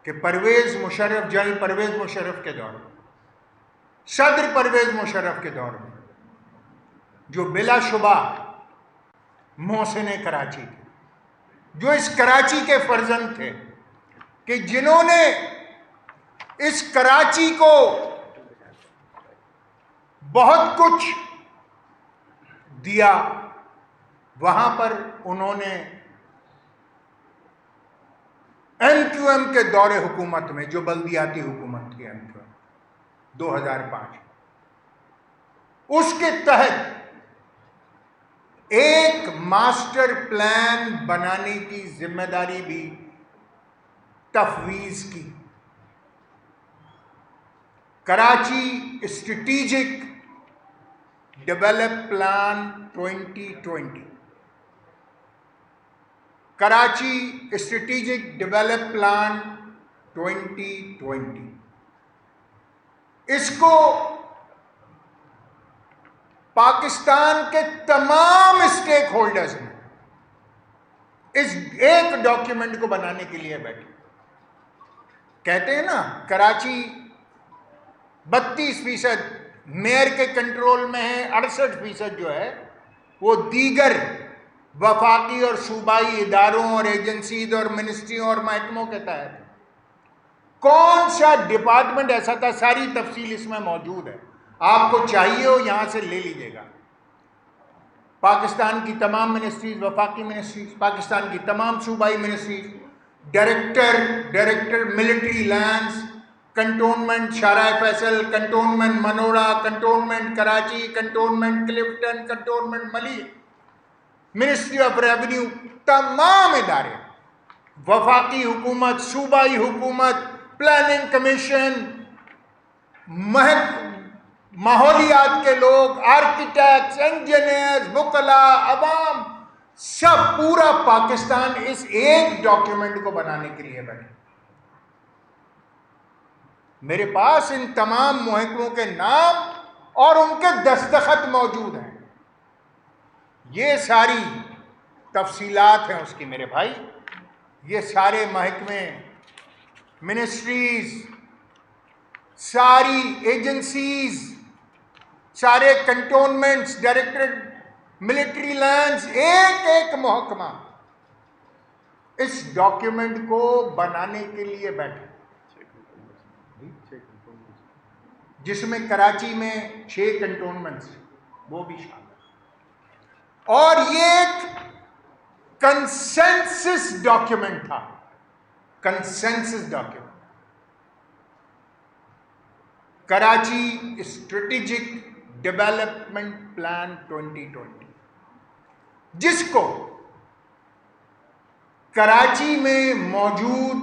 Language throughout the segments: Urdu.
کہ پرویز مشرف، جنرل پرویز مشرف کے دور میں، صدر پرویز مشرف کے دور میں، جو بلا شبہ محسن کراچی تھے، جو اس کراچی کے فرزند تھے، کہ جنہوں نے اس کراچی کو بہت کچھ دیا، وہاں پر انہوں نے ایم کیو ایم کے دور حکومت میں، جو بلدیاتی حکومت تھی ایم کیو ایم 2005، اس کے تحت ایک ماسٹر پلان بنانے کی ذمہ داری بھی تفویض کی۔ Karachi strategic develop plan 2020، Karachi strategic develop plan 2020، اس کو پاکستان کے تمام اسٹیک ہولڈرز نے اس ایک ڈاکیومنٹ کو بنانے کے لیے بیٹھے۔ کہتے ہیں نا کراچی 32% میئر کے کنٹرول میں ہے، 68% جو ہے وہ دیگر وفاقی اور صوبائی اداروں اور ایجنسیز اور منسٹریوں اور محکموں کے تحت۔ کون سا ڈپارٹمنٹ ایسا تھا، ساری تفصیل اس میں موجود ہے، آپ کو چاہیے ہو یہاں سے لے لیجیے گا۔ پاکستان کی تمام منسٹریز، وفاقی منسٹریز، پاکستان کی تمام صوبائی ministries, director military lands, cantonment Shahrah Faisal, cantonment Manora, cantonment Karachi, cantonment Clifton, cantonment ملیق، منسٹری آف ریونیو، تمام ادارے، وفاقی حکومت، صوبائی حکومت، پلاننگ کمیشن، ماحولیات کے لوگ، آرکیٹیکٹس، انجینئرز، وکلاء، عوام، سب پورا پاکستان اس ایک ڈاکیومنٹ کو بنانے کے لیے بیٹھے۔ میرے پاس ان تمام محکموں کے نام اور ان کے دستخط موجود ہیں۔ یہ ساری تفصیلات ہیں اس کی میرے بھائی، یہ سارے محکمے، منسٹریز، ساری ایجنسیز، سارے کنٹونمنٹس، ڈائریکٹریٹ ملٹری لینڈز، ایک ایک محکمہ اس ڈاکیومنٹ کو بنانے کے لیے بیٹھے، جس میں کراچی میں 6 کنٹونمنٹس وہ بھی شامل، اور یہ ایک کنسنسس ڈاکیومنٹ تھا، consensus document, Karachi strategic development plan 2020، جس کو کراچی میں موجود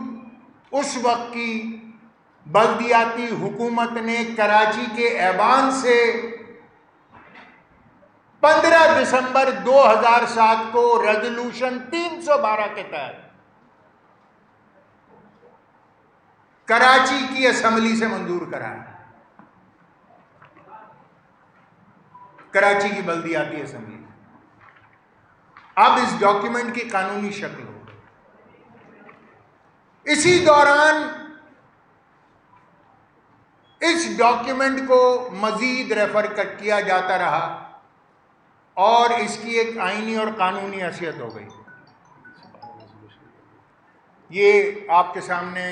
اس وقت کی بلدیاتی حکومت نے کراچی کے ایوان سے 15 دسمبر 2007 کو ریزولوشن 312 کے تحت کراچی کی اسمبلی سے منظور کرایا، کراچی کی بلدیاتی اسمبلی۔ اب اس ڈاکیومنٹ کی قانونی شکل ہو، اسی دوران اس ڈاکیومنٹ کو مزید ریفر کیا جاتا رہا اور اس کی ایک آئینی اور قانونی حیثیت ہو گئی۔ یہ آپ کے سامنے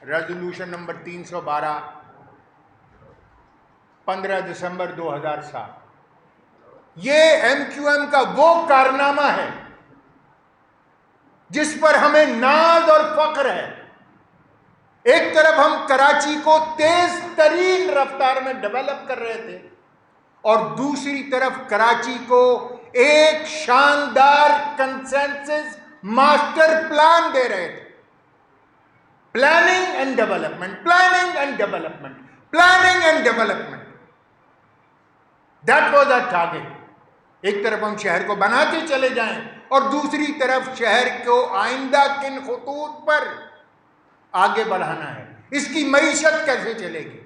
ریزولوشن نمبر 312 15 دسمبر 2007، یہ ایم کیو ایم کا وہ کارنامہ ہے جس پر ہمیں ناز اور فخر ہے۔ ایک طرف ہم کراچی کو تیز ترین رفتار میں ڈیولپ کر رہے تھے، اور دوسری طرف کراچی کو ایک شاندار کنسنسس ماسٹر پلان دے رہے تھے۔ Planning and development, planning and development, planning and development, that was our target. ایک طرف ہم شہر کو بناتے چلے جائیں اور دوسری طرف شہر کو آئندہ کن خطوط پر آگے بڑھانا ہے، اس کی معیشت کیسے چلے گی،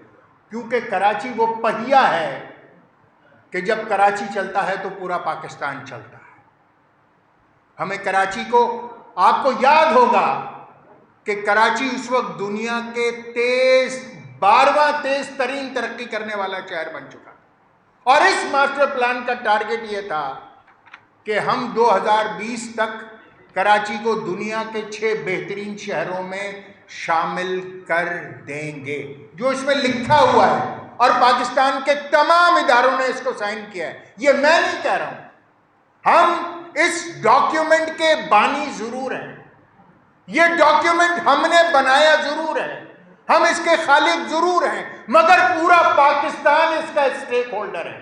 کیونکہ کراچی وہ پہیہ ہے کہ جب کراچی چلتا ہے تو پورا پاکستان چلتا ہے۔ ہمیں کراچی کو، آپ کو یاد ہوگا کہ کراچی اس وقت دنیا کے 12واں تیز ترین ترقی کرنے والا شہر بن چکا، اور اس ماسٹر پلان کا ٹارگٹ یہ تھا کہ ہم 2020 تک کراچی کو دنیا کے 6 بہترین شہروں میں شامل کر دیں گے، جو اس میں لکھا ہوا ہے، اور پاکستان کے تمام اداروں نے اس کو سائن کیا ہے۔ یہ میں نہیں کہہ رہا ہوں، ہم اس ڈاکیومنٹ کے بانی ضرور ہیں، یہ ڈاکیومنٹ ہم نے بنایا ضرور ہے، ہم اس کے خالق ضرور ہیں، مگر پورا پاکستان اس کا اسٹیک ہولڈر ہے،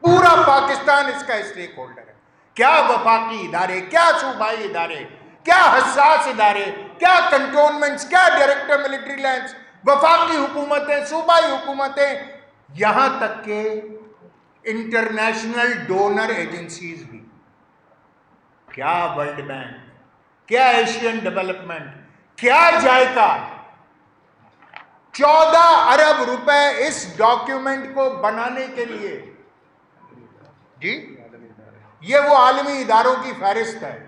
پورا پاکستان اس کا اسٹیک ہولڈر ہے۔ کیا وفاقی ادارے، کیا صوبائی ادارے، کیا حساس ادارے، کیا کنٹونمنٹس، کیا ڈائریکٹر ملٹری لینڈز، وفاقی حکومتیں، صوبائی حکومتیں، یہاں تک کہ انٹرنیشنل ڈونر ایجنسیز بھی، کیا ورلڈ بینک، کیا ایشین ڈیولپمنٹ، کیا جائکا، 14 ارب روپے اس ڈاکیومنٹ کو بنانے کے لیے، جی یہ وہ عالمی اداروں کی فہرست ہے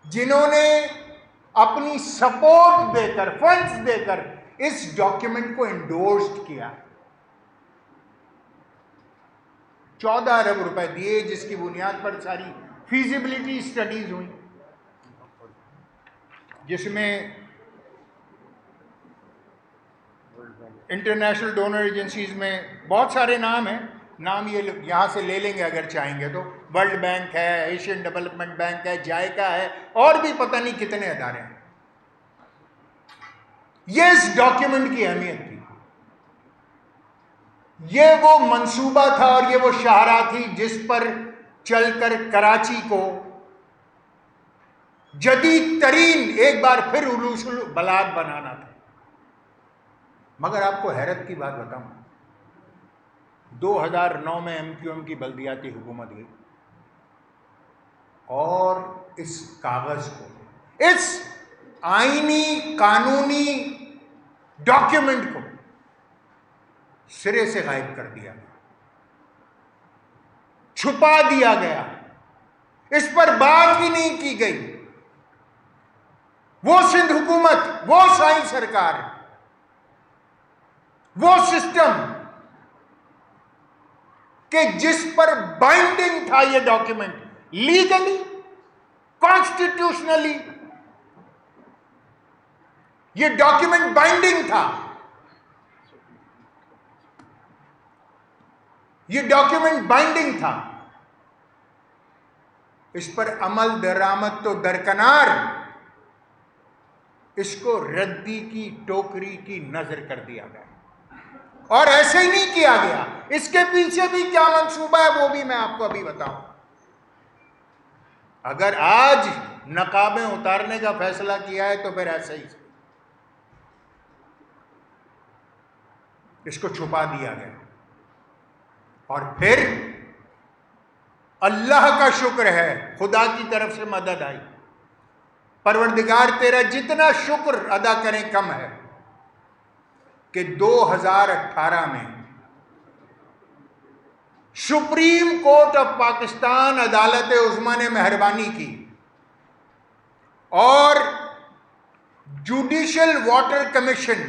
جنہوں نے اپنی سپورٹ دے کر، فنڈز دے کر اس ڈاکیومنٹ کو انڈورسڈ کیا، 14 ارب روپے دیے، جس کی بنیاد پر ساری فیزیبلٹی اسٹڈیز ہوئی، جس میں انٹرنیشنل ڈونر ایجنسیز میں بہت سارے نام ہیں، نام یہ یہاں سے لے لیں گے اگر چاہیں گے تو، ورلڈ بینک ہے، ایشین ڈیولپمنٹ بینک ہے، جائکا ہے، اور بھی پتہ نہیں کتنے ادارے ہیں۔ یہ اس ڈاکیومنٹ کی اہمیت تھی، یہ وہ منصوبہ تھا اور یہ وہ شاہراہ تھی جس پر چل کر کراچی کو جدید ترین ایک بار پھر عروج البلاد بنانا تھا۔ مگر آپ کو حیرت کی بات بتاؤں، 2009 میں MQM کی بلدیاتی حکومت گئی اور اس کاغذ کو، اس آئینی قانونی ڈاکیومنٹ کو سرے سے غائب کر دیا گیا، چھپا دیا گیا، اس پر بات ہی نہیں کی گئی۔ وہ سندھ حکومت، وہ سائیں سرکار، وہ سسٹم کہ جس پر بائنڈنگ تھا یہ ڈاکیومنٹ، لیگلی، کانسٹیٹیوشنلی یہ ڈاکیومنٹ بائنڈنگ تھا، یہ ڈاکیومنٹ بائنڈنگ تھا، اس پر عمل درآمد تو درکنار، اس کو ردی کی ٹوکری کی نظر کر دیا گیا، اور ایسے ہی نہیں کیا گیا، اس کے پیچھے بھی کیا منصوبہ ہے وہ بھی میں آپ کو ابھی بتاؤں۔ اگر آج نقابیں اتارنے کا فیصلہ کیا ہے تو پھر ایسے ہی اس کو چھپا دیا گیا، اور پھر اللہ کا شکر ہے خدا کی طرف سے مدد آئی۔ پروردگار تیرا جتنا شکر ادا کریں کم ہے کہ 2018 میں سپریم کورٹ آف پاکستان عدالت عظمیٰ نے مہربانی کی اور جوڈیشل واٹر کمیشن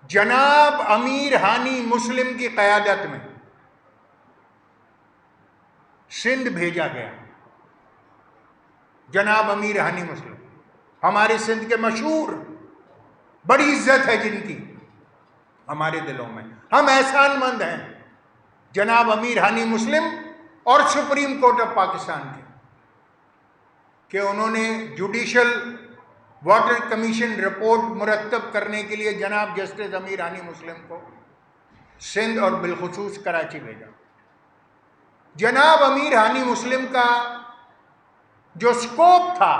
جناب امیر ہانی مسلم کی قیادت میں سندھ بھیجا گیا۔ جناب امیر ہانی مسلم ہمارے سندھ کے مشہور، بڑی عزت ہے جن کی ہمارے دلوں میں، ہم احسان مند ہیں جناب امیر ہانی مسلم اور سپریم کورٹ آف پاکستان کے، کہ انہوں نے جوڈیشل واٹر کمیشن رپورٹ مرتب کرنے کے لیے جناب جسٹس امیر ہانی مسلم کو سندھ اور بالخصوص کراچی بھیجا۔ جناب امیر ہانی مسلم کا جو سکوپ تھا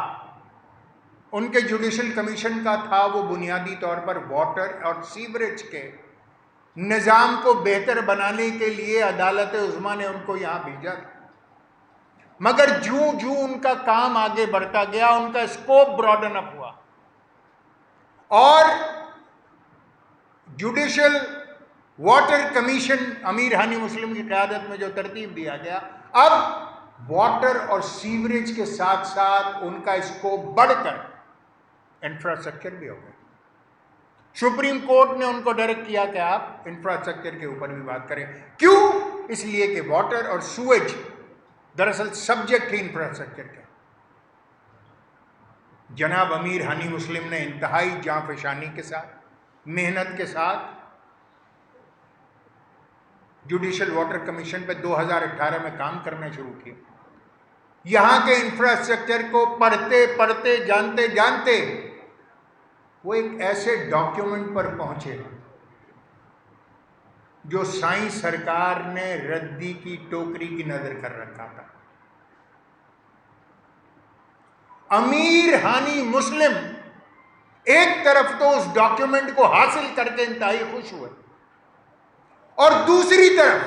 ان کے جوڈیشل کمیشن کا تھا، وہ بنیادی طور پر واٹر اور سیوریج کے نظام کو بہتر بنانے کے لیے عدالت عظمیٰ نے ان کو یہاں بھیجا تھا، مگر جوں ان کا کام آگے بڑھتا گیا ان کا اسکوپ براڈن اپ ہوا، اور جوڈیشل واٹر کمیشن امیر ہانی مسلم کی قیادت میں جو ترتیب دیا گیا، اب واٹر اور سیوریج کے ساتھ ساتھ ان کا اسکوپ بڑھ کر انفراسٹرکچر بھی ہو گیا. سپریم کورٹ نے ان کو ڈائریکٹ کیا کہ آپ انفراسٹرکچر کے اوپر بھی بات کریں. کیوں؟ اس لیے کہ واٹر اور سویج دراصل سبجیکٹ ہی انفراسٹرکچر کا. جناب امیر ہانی مسلم نے انتہائی جاں فشانی کے ساتھ، محنت کے ساتھ جوڈیشل واٹر کمیشن پہ 2018 میں کام کرنا شروع کیا. یہاں کے انفراسٹرکچر کو پڑھتے پڑھتے جانتے جانتے وہ ایک ایسے ڈاکیومنٹ پر پہنچے جو سائنس سرکار نے ردی کی ٹوکری کی نظر کر رکھا تھا. امیر ہانی مسلم ایک طرف تو اس ڈاکیومنٹ کو حاصل کر کے انتہائی خوش ہوئے، اور دوسری طرف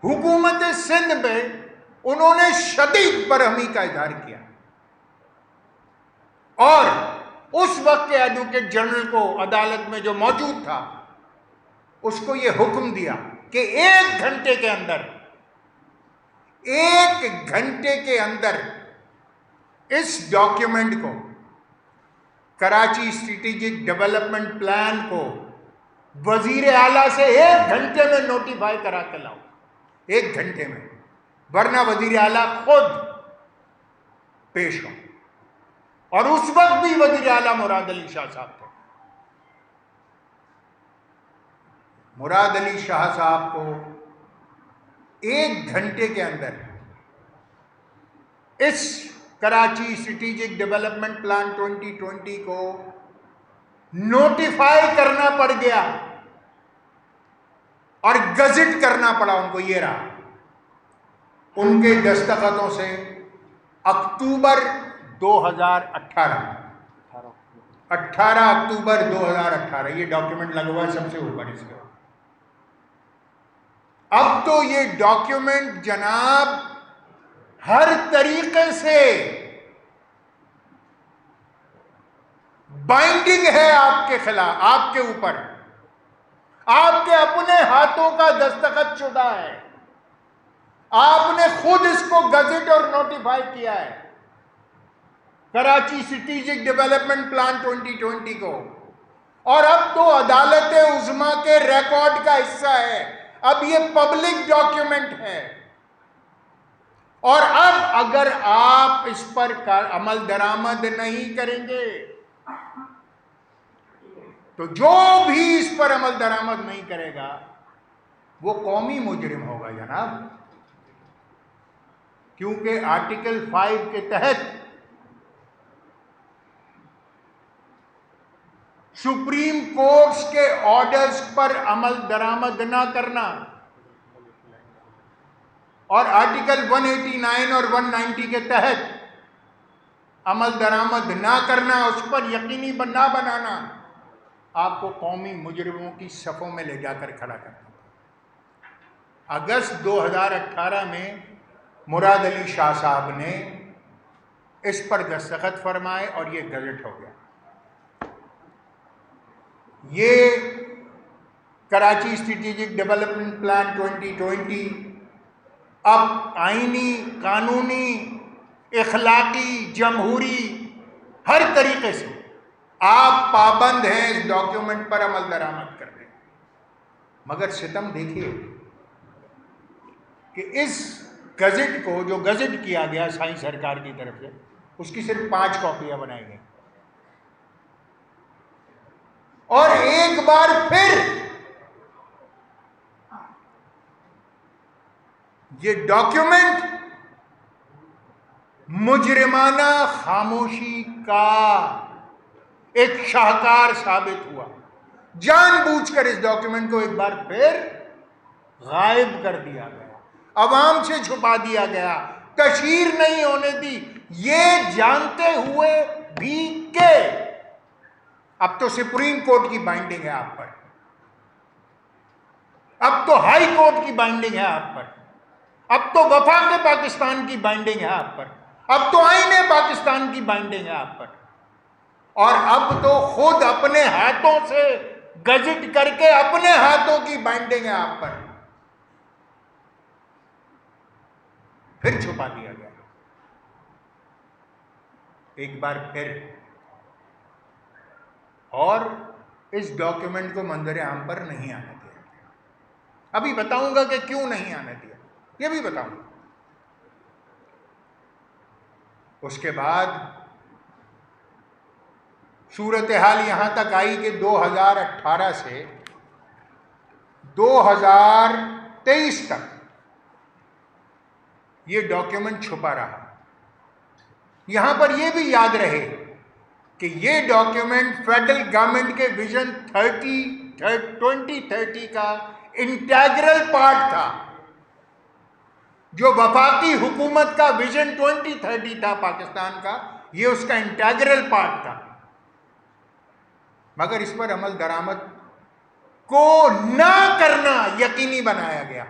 حکومت سندھ پہ انہوں نے شدید برہمی کا اظہار کیا، اور اس وقت کے ایڈوکیٹ جنرل کو عدالت میں جو موجود تھا اس کو یہ حکم دیا کہ 1 گھنٹے کے اندر اس ڈاکیومنٹ کو، کراچی اسٹریٹجک ڈیولپمنٹ پلان کو وزیر اعلیٰ سے 1 گھنٹے میں نوٹیفائی کرا کے لاؤ. 1 گھنٹے میں، ورنہ وزیر اعلیٰ خود پیش ہو. اور اس وقت بھی وزیر اعلیٰ مراد علی شاہ صاحب تھے. مراد علی شاہ صاحب کو 1 گھنٹے کے اندر اس کراچی اسٹریٹجک ڈیولپمنٹ پلان 2020 کو نوٹیفائی کرنا پڑ گیا اور گزٹ کرنا پڑا ان کو. یہ رہا ان کے دستخطوں سے اکتوبر 2018، 18 اکتوبر 2018 یہ ڈاکیومنٹ لگا ہوا ہے سب سے اوپر اس کے. اب تو یہ ڈاکیومنٹ جناب ہر طریقے سے بائنڈنگ ہے آپ کے خلاف، آپ کے اوپر. آپ کے اپنے ہاتھوں کا دستخط شدہ ہے، آپ نے خود اس کو گزٹ اور نوٹیفائی کیا ہے کراچی اسٹریٹجک ڈیولپمنٹ پلان 2020 کو. اور اب تو عدالت عظمیٰ کے ریکارڈ کا حصہ ہے، اب یہ پبلک ڈاکیومنٹ ہے. اور اب اگر آپ اس پر عمل درآمد نہیں کریں گے تو جو بھی اس پر عمل درآمد نہیں کرے گا وہ قومی مجرم ہوگا جناب. کیونکہ آرٹیکل 5 کے تحت سپریم کورٹس کے آرڈرز پر عمل درآمد نہ کرنا اور آرٹیکل 189 اور 190 کے تحت عمل درآمد نہ کرنا، اس پر یقینی نہ بنانا، آپ کو قومی مجرموں کی صفوں میں لے جا کر کھڑا کرنا. اگست 2018 میں مراد علی شاہ صاحب نے اس پر دستخط فرمائے اور یہ گزٹ ہو گیا. یہ کراچی اسٹریٹجک ڈیولپمنٹ پلان 2020 اب آئینی، قانونی، اخلاقی، جمہوری، ہر طریقے سے آپ پابند ہیں اس ڈاکیومنٹ پر عمل درآمد کرنے. مگر ستم دیکھیے کہ اس گزٹ کو، جو گزٹ کیا گیا سائنس سرکار کی طرف سے، اس کی صرف 5 کاپیاں بنائی گئی. اور ایک بار پھر یہ ڈاکیومنٹ مجرمانہ خاموشی کا ایک شاہکار ثابت ہوا. جان بوجھ کر اس ڈاکیومنٹ کو ایک بار پھر غائب کر دیا گیا، عوام سے چھپا دیا گیا، تشہیر نہیں ہونے دی، یہ جانتے ہوئے بھی کہ اب تو سپریم کورٹ کی بائنڈنگ ہے آپ پر، اب تو ہائی کورٹ کی بائنڈنگ ہے آپ پر، اب تو وفاق پاکستان کی بائنڈنگ ہے آپ پر، اب تو آئین پاکستان کی بائنڈنگ ہے آپ پر، اور اب تو خود اپنے ہاتھوں سے گزٹ کر کے اپنے ہاتھوں کی بائنڈنگ ہے آپ پر. پھر چھپا دیا گیا، ایک بار پھر، اور اس ڈاکیومنٹ کو منظر عام پر نہیں آنے دیا۔ ابھی بتاؤں گا کہ کیوں نہیں آنے دیا، یہ بھی بتاؤں گا۔ اس کے بعد صورتحال یہاں تک آئی کہ 2018 سے 2023 تک یہ ڈاکیومنٹ چھپا رہا۔ یہاں پر یہ بھی یاد رہے کہ یہ ڈاکیومنٹ فیڈرل گورنمنٹ کے ویژن 2030 کا انٹیگرل پارٹ تھا، جو وفاقی حکومت کا ویژن 2030 تھا پاکستان کا، یہ اس کا انٹیگرل پارٹ تھا، مگر اس پر عمل درآمد کو نہ کرنا یقینی بنایا گیا۔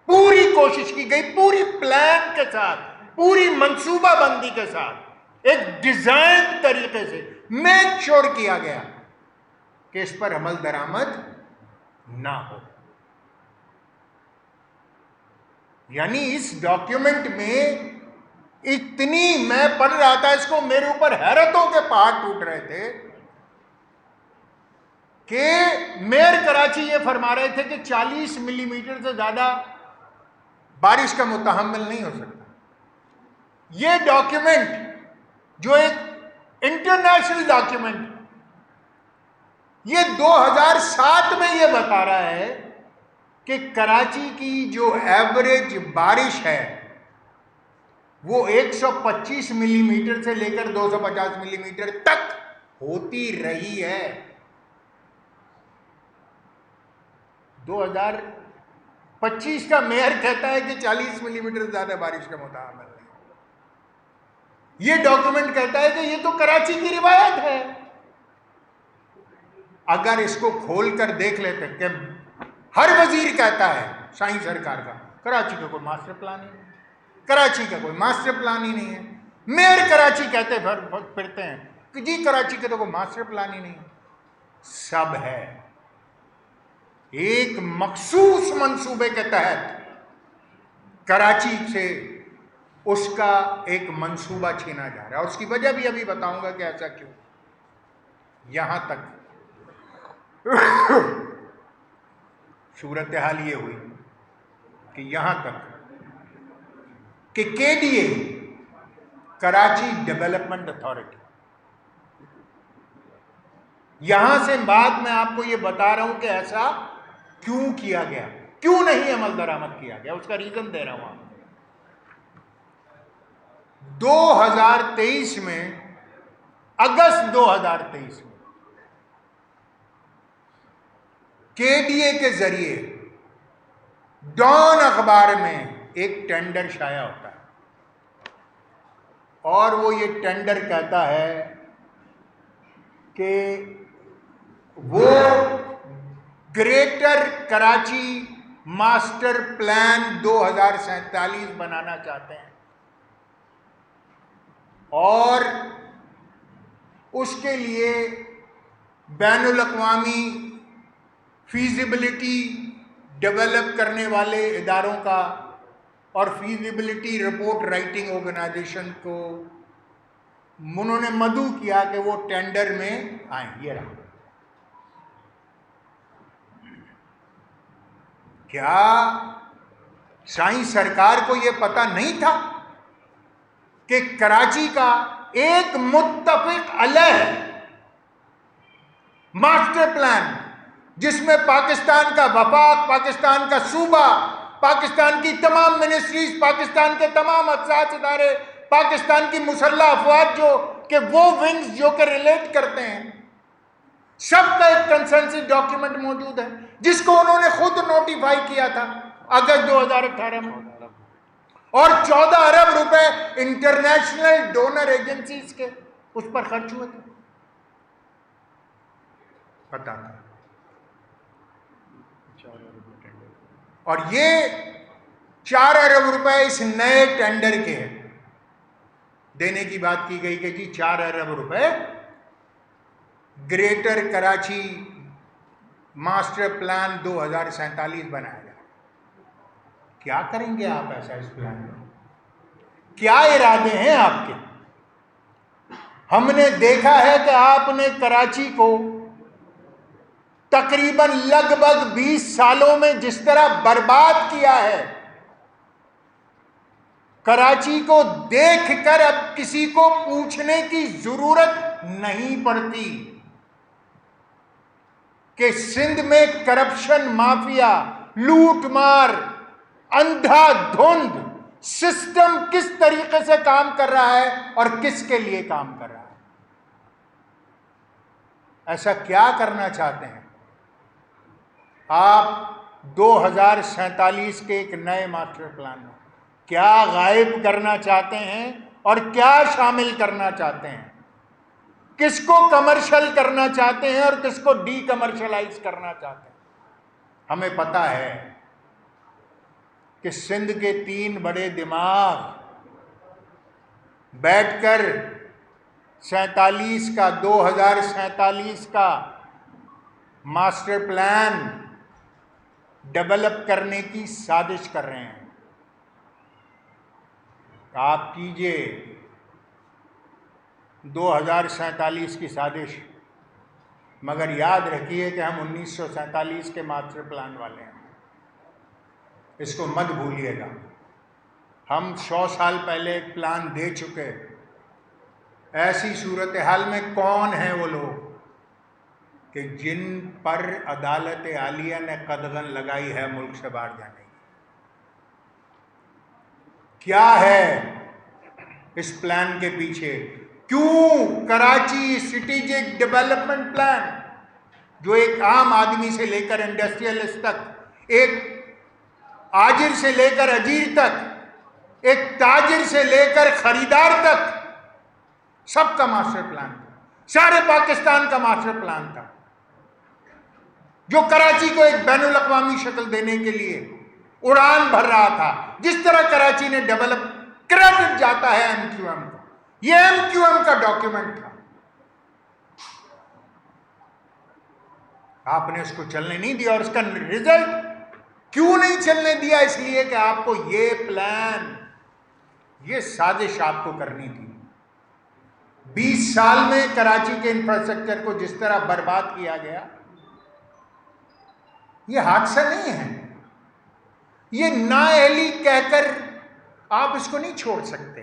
پوری کوشش کی گئی، پوری پلان کے ساتھ، پوری منصوبہ بندی کے ساتھ، ایک ڈیزائن طریقے سے میک شور کیا گیا کہ اس پر عمل درآمد نہ ہو۔ یعنی اس ڈاکیومنٹ میں اتنی، میں پڑھ رہا تھا اس کو، میرے اوپر حیرتوں کے پہاڑ ٹوٹ رہے تھے کہ میئر کراچی یہ فرما رہے تھے کہ 40 ملی میٹر سے زیادہ بارش کا متحمل نہیں ہو سکتا۔ یہ ڈاکیومنٹ جو ایک انٹرنیشنل ڈاکیومنٹ، یہ 2007 میں یہ بتا رہا ہے کہ کراچی کی جو ایوریج بارش ہے وہ 125 ملی میٹر سے لے کر 250 ملی میٹر تک ہوتی رہی ہے۔ 2025 کا میئر کہتا ہے کہ 40 ملی میٹر سے زیادہ بارش کا متحمل نہیں۔ یہ ڈاکیومنٹ کہتا ہے کہ یہ تو کراچی کی روایت ہے۔ اگر اس کو کھول کر دیکھ لیتے کہ ہر وزیر کہتا ہے شاہی سرکار کا کراچی کا کوئی ماسٹر پلان ہی نہیں، کراچی کا کوئی ماسٹر پلان ہی نہیں ہے۔ میئر کراچی کہتے پھرتے ہیں کہ جی کراچی کا تو کوئی ماسٹر پلان ہی نہیں ہے۔ سب ہے، ایک مخصوص منصوبے کے تحت کراچی سے اس کا ایک منصوبہ چھینا جا رہا ہے، اور اس کی وجہ بھی ابھی بتاؤں گا کہ ایسا کیوں۔ یہاں تک صورتحال یہ ہوئی کہ یہاں تک کہ KDA کراچی ڈیولپمنٹ اتھارٹی، یہاں سے بعد میں آپ کو یہ بتا رہا ہوں کہ ایسا کیوں کیا گیا، کیوں نہیں عمل درآمد کیا گیا، اس کا ریزن دے رہا ہوں آپ کو۔ 2023 میں، اگست 2023 میں KDA کے ذریعے ڈان اخبار میں ایک ٹینڈر شائع ہوتا ہے، اور وہ یہ ٹینڈر کہتا ہے کہ وہ گریٹر کراچی ماسٹر پلان 2047 بنانا چاہتے ہیں، اور اس کے لیے بین الاقوامی فیزیبلٹی ڈیولپ کرنے والے اداروں کا اور فیزیبلٹی رپورٹ رائٹنگ آرگنائزیشن کو انہوں نے مدعو کیا کہ وہ ٹینڈر میں آئیں۔ یہ رہا۔ کیا شاہی سرکار کو یہ پتہ نہیں تھا کہ کراچی کا ایک متفق علیہ ماسٹر پلان، جس میں پاکستان کا وفاق، پاکستان کا صوبہ، پاکستان کی تمام منسٹریز، پاکستان کے تمام اجزاء ادارے، پاکستان کی مسلح افواج جو کہ وہ ونگز جو کہ ریلیٹ کرتے ہیں، سب کا ایک کنسنسس ڈاکیومنٹ موجود ہے، جس کو انہوں نے خود نوٹیفائی کیا تھا اگست 2018 میں، اور 14 ارب روپے انٹرنیشنل ڈونر ایجنسیز کے اس پر خرچ ہوئے تھے۔ پتا تھا، اور یہ 4 ارب روپے اس نئے ٹینڈر کے ہیں، دینے کی بات کی گئی کہ جی 4 ارب روپے گریٹر کراچی ماسٹر پلان 2047 بنایا جائے۔ کیا کریں گے آپ ایسا اس پلان میں؟ کیا ارادے ہیں آپ کے؟ ہم نے دیکھا ہے کہ آپ نے کراچی کو تقریباً لگ بھگ 20 سالوں میں جس طرح برباد کیا ہے، کراچی کو دیکھ کر اب کسی کو پوچھنے کی ضرورت نہیں پڑتی کہ سندھ میں کرپشن مافیا، لوٹ مار، اندھا دھند سسٹم کس طریقے سے کام کر رہا ہے اور کس کے لیے کام کر رہا ہے۔ ایسا کیا کرنا چاہتے ہیں آپ 2047 کے ایک نئے ماسٹر پلان میں؟ کیا غائب کرنا چاہتے ہیں اور کیا شامل کرنا چاہتے ہیں؟ کس کو کمرشل کرنا چاہتے ہیں اور کس کو ڈی کمرشلائز کرنا چاہتے ہیں؟ ہمیں پتا ہے کہ سندھ کے 3 بڑے دماغ بیٹھ کر 2047 کا ماسٹر پلان ڈیولپ کرنے کی سازش کر رہے ہیں۔ آپ کیجئے 2047 کی سازش، مگر یاد رکھیے کہ ہم 1947 کے ماسٹر پلان والے ہیں، اس کو مت بھولیے گا۔ ہم 100 سال پہلے ایک پلان دے چکے۔ ایسی صورتحال میں کون ہیں وہ لوگ کہ جن پر عدالت عالیہ نے قدغن لگائی ہے ملک سے باہر جانے کی؟ کیا ہے اس پلان کے پیچھے؟ کیوں کراچی اسٹریٹجک ڈیولپمنٹ پلان، جو ایک عام آدمی سے لے کر انڈسٹریلسٹ تک، ایک آجر سے لے کر اجیر تک، ایک تاجر سے لے کر خریدار تک، سب کا ماسٹر پلان تھا، سارے پاکستان کا ماسٹر پلان تھا، جو کراچی کو ایک بین الاقوامی شکل دینے کے لیے اڑان بھر رہا تھا۔ جس طرح کراچی نے ڈیولپ، کریڈٹ جاتا ہے ایم کیو ایم کو، یہ ایم کیو ایم کا ڈاکیومنٹ تھا۔ آپ نے اس کو چلنے نہیں دیا، اور اس کا رزلٹ کیوں نہیں چلنے دیا؟ اس لیے کہ آپ کو یہ پلان، یہ سازش آپ کو کرنی تھی۔ 20 سال میں کراچی کے انفراسٹرکچر کو جس طرح برباد کیا گیا، یہ حادثہ نہیں ہے، یہ نااہلی کہہ کر آپ اس کو نہیں چھوڑ سکتے،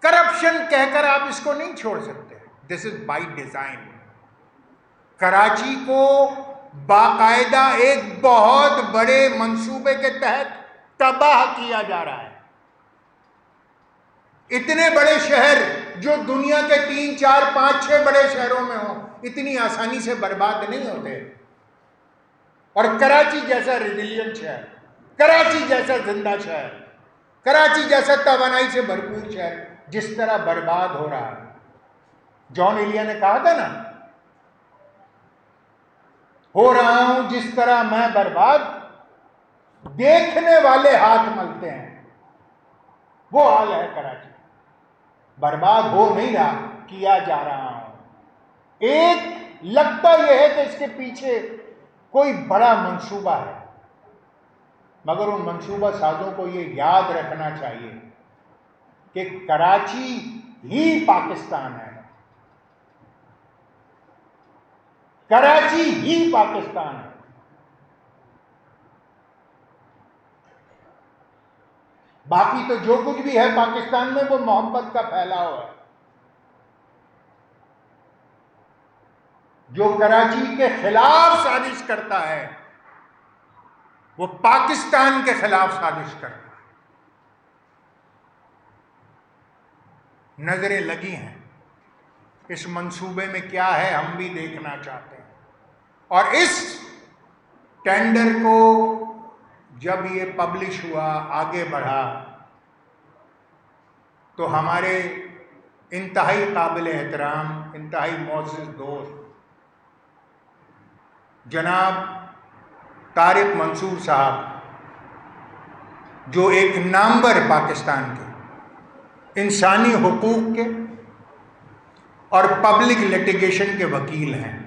کرپشن کہہ کر آپ اس کو نہیں چھوڑ سکتے۔ دس از بائی ڈیزائن۔ کراچی کو باقاعدہ ایک بہت بڑے منصوبے کے تحت تباہ کیا جا رہا ہے۔ اتنے بڑے شہر جو دنیا کے 3، 4، 5، 6 بڑے شہروں میں ہوں، اتنی آسانی سے برباد نہیں ہوتے۔ اور کراچی جیسا ریزیلینٹ شہر، کراچی جیسا زندہ شہر، کراچی جیسا توانائی سے بھرپور شہر جس طرح برباد ہو رہا ہے۔ جان ایلیا نے کہا تھا نا، ہو رہا ہوں جس طرح میں برباد، دیکھنے والے ہاتھ ملتے ہیں، وہ حال ہے کراچی۔ برباد ہو نہیں رہا، کیا جا رہا ہوں۔ ایک لگتا یہ ہے کہ اس کے پیچھے کوئی بڑا منصوبہ ہے، مگر ان منصوبہ سازوں کو یہ یاد رکھنا چاہیے کہ کراچی ہی پاکستان ہے، کراچی ہی پاکستان ہے۔ باقی تو جو کچھ بھی ہے پاکستان میں وہ محبت کا پھیلاؤ ہے۔ جو کراچی کے خلاف سازش کرتا ہے وہ پاکستان کے خلاف سازش کرتا ہے۔ نظریں لگی ہیں، اس منصوبے میں کیا ہے ہم بھی دیکھنا چاہتے ہیں۔ اور اس ٹینڈر کو جب یہ پبلش ہوا، آگے بڑھا، تو ہمارے انتہائی قابل احترام، انتہائی معزز دوست جناب طارق منصور صاحب، جو ایک نامور پاکستان کے انسانی حقوق کے اور پبلک لیٹیگیشن کے وکیل ہیں،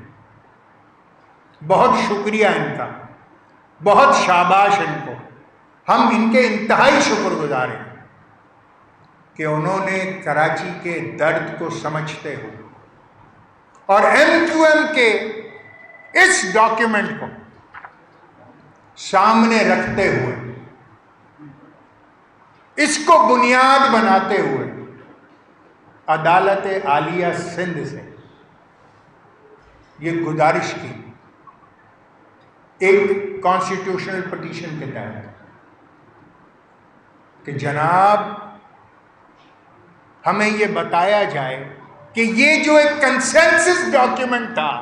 بہت شکریہ ان کا، بہت شاباش ان کو ہم ان کے انتہائی شکر گزار ہیں کہ انہوں نے کراچی کے درد کو سمجھتے ہوئے اور MQM کے اس ڈاکیومنٹ کو سامنے رکھتے ہوئے، اس کو بنیاد بناتے ہوئے عدالت عالیہ سندھ سے یہ گزارش کی ایک کانسٹیٹیوشنل پٹیشن کے تحت کہ جناب ہمیں یہ بتایا جائے کہ یہ جو ایک کنسنسس ڈاکیومنٹ تھا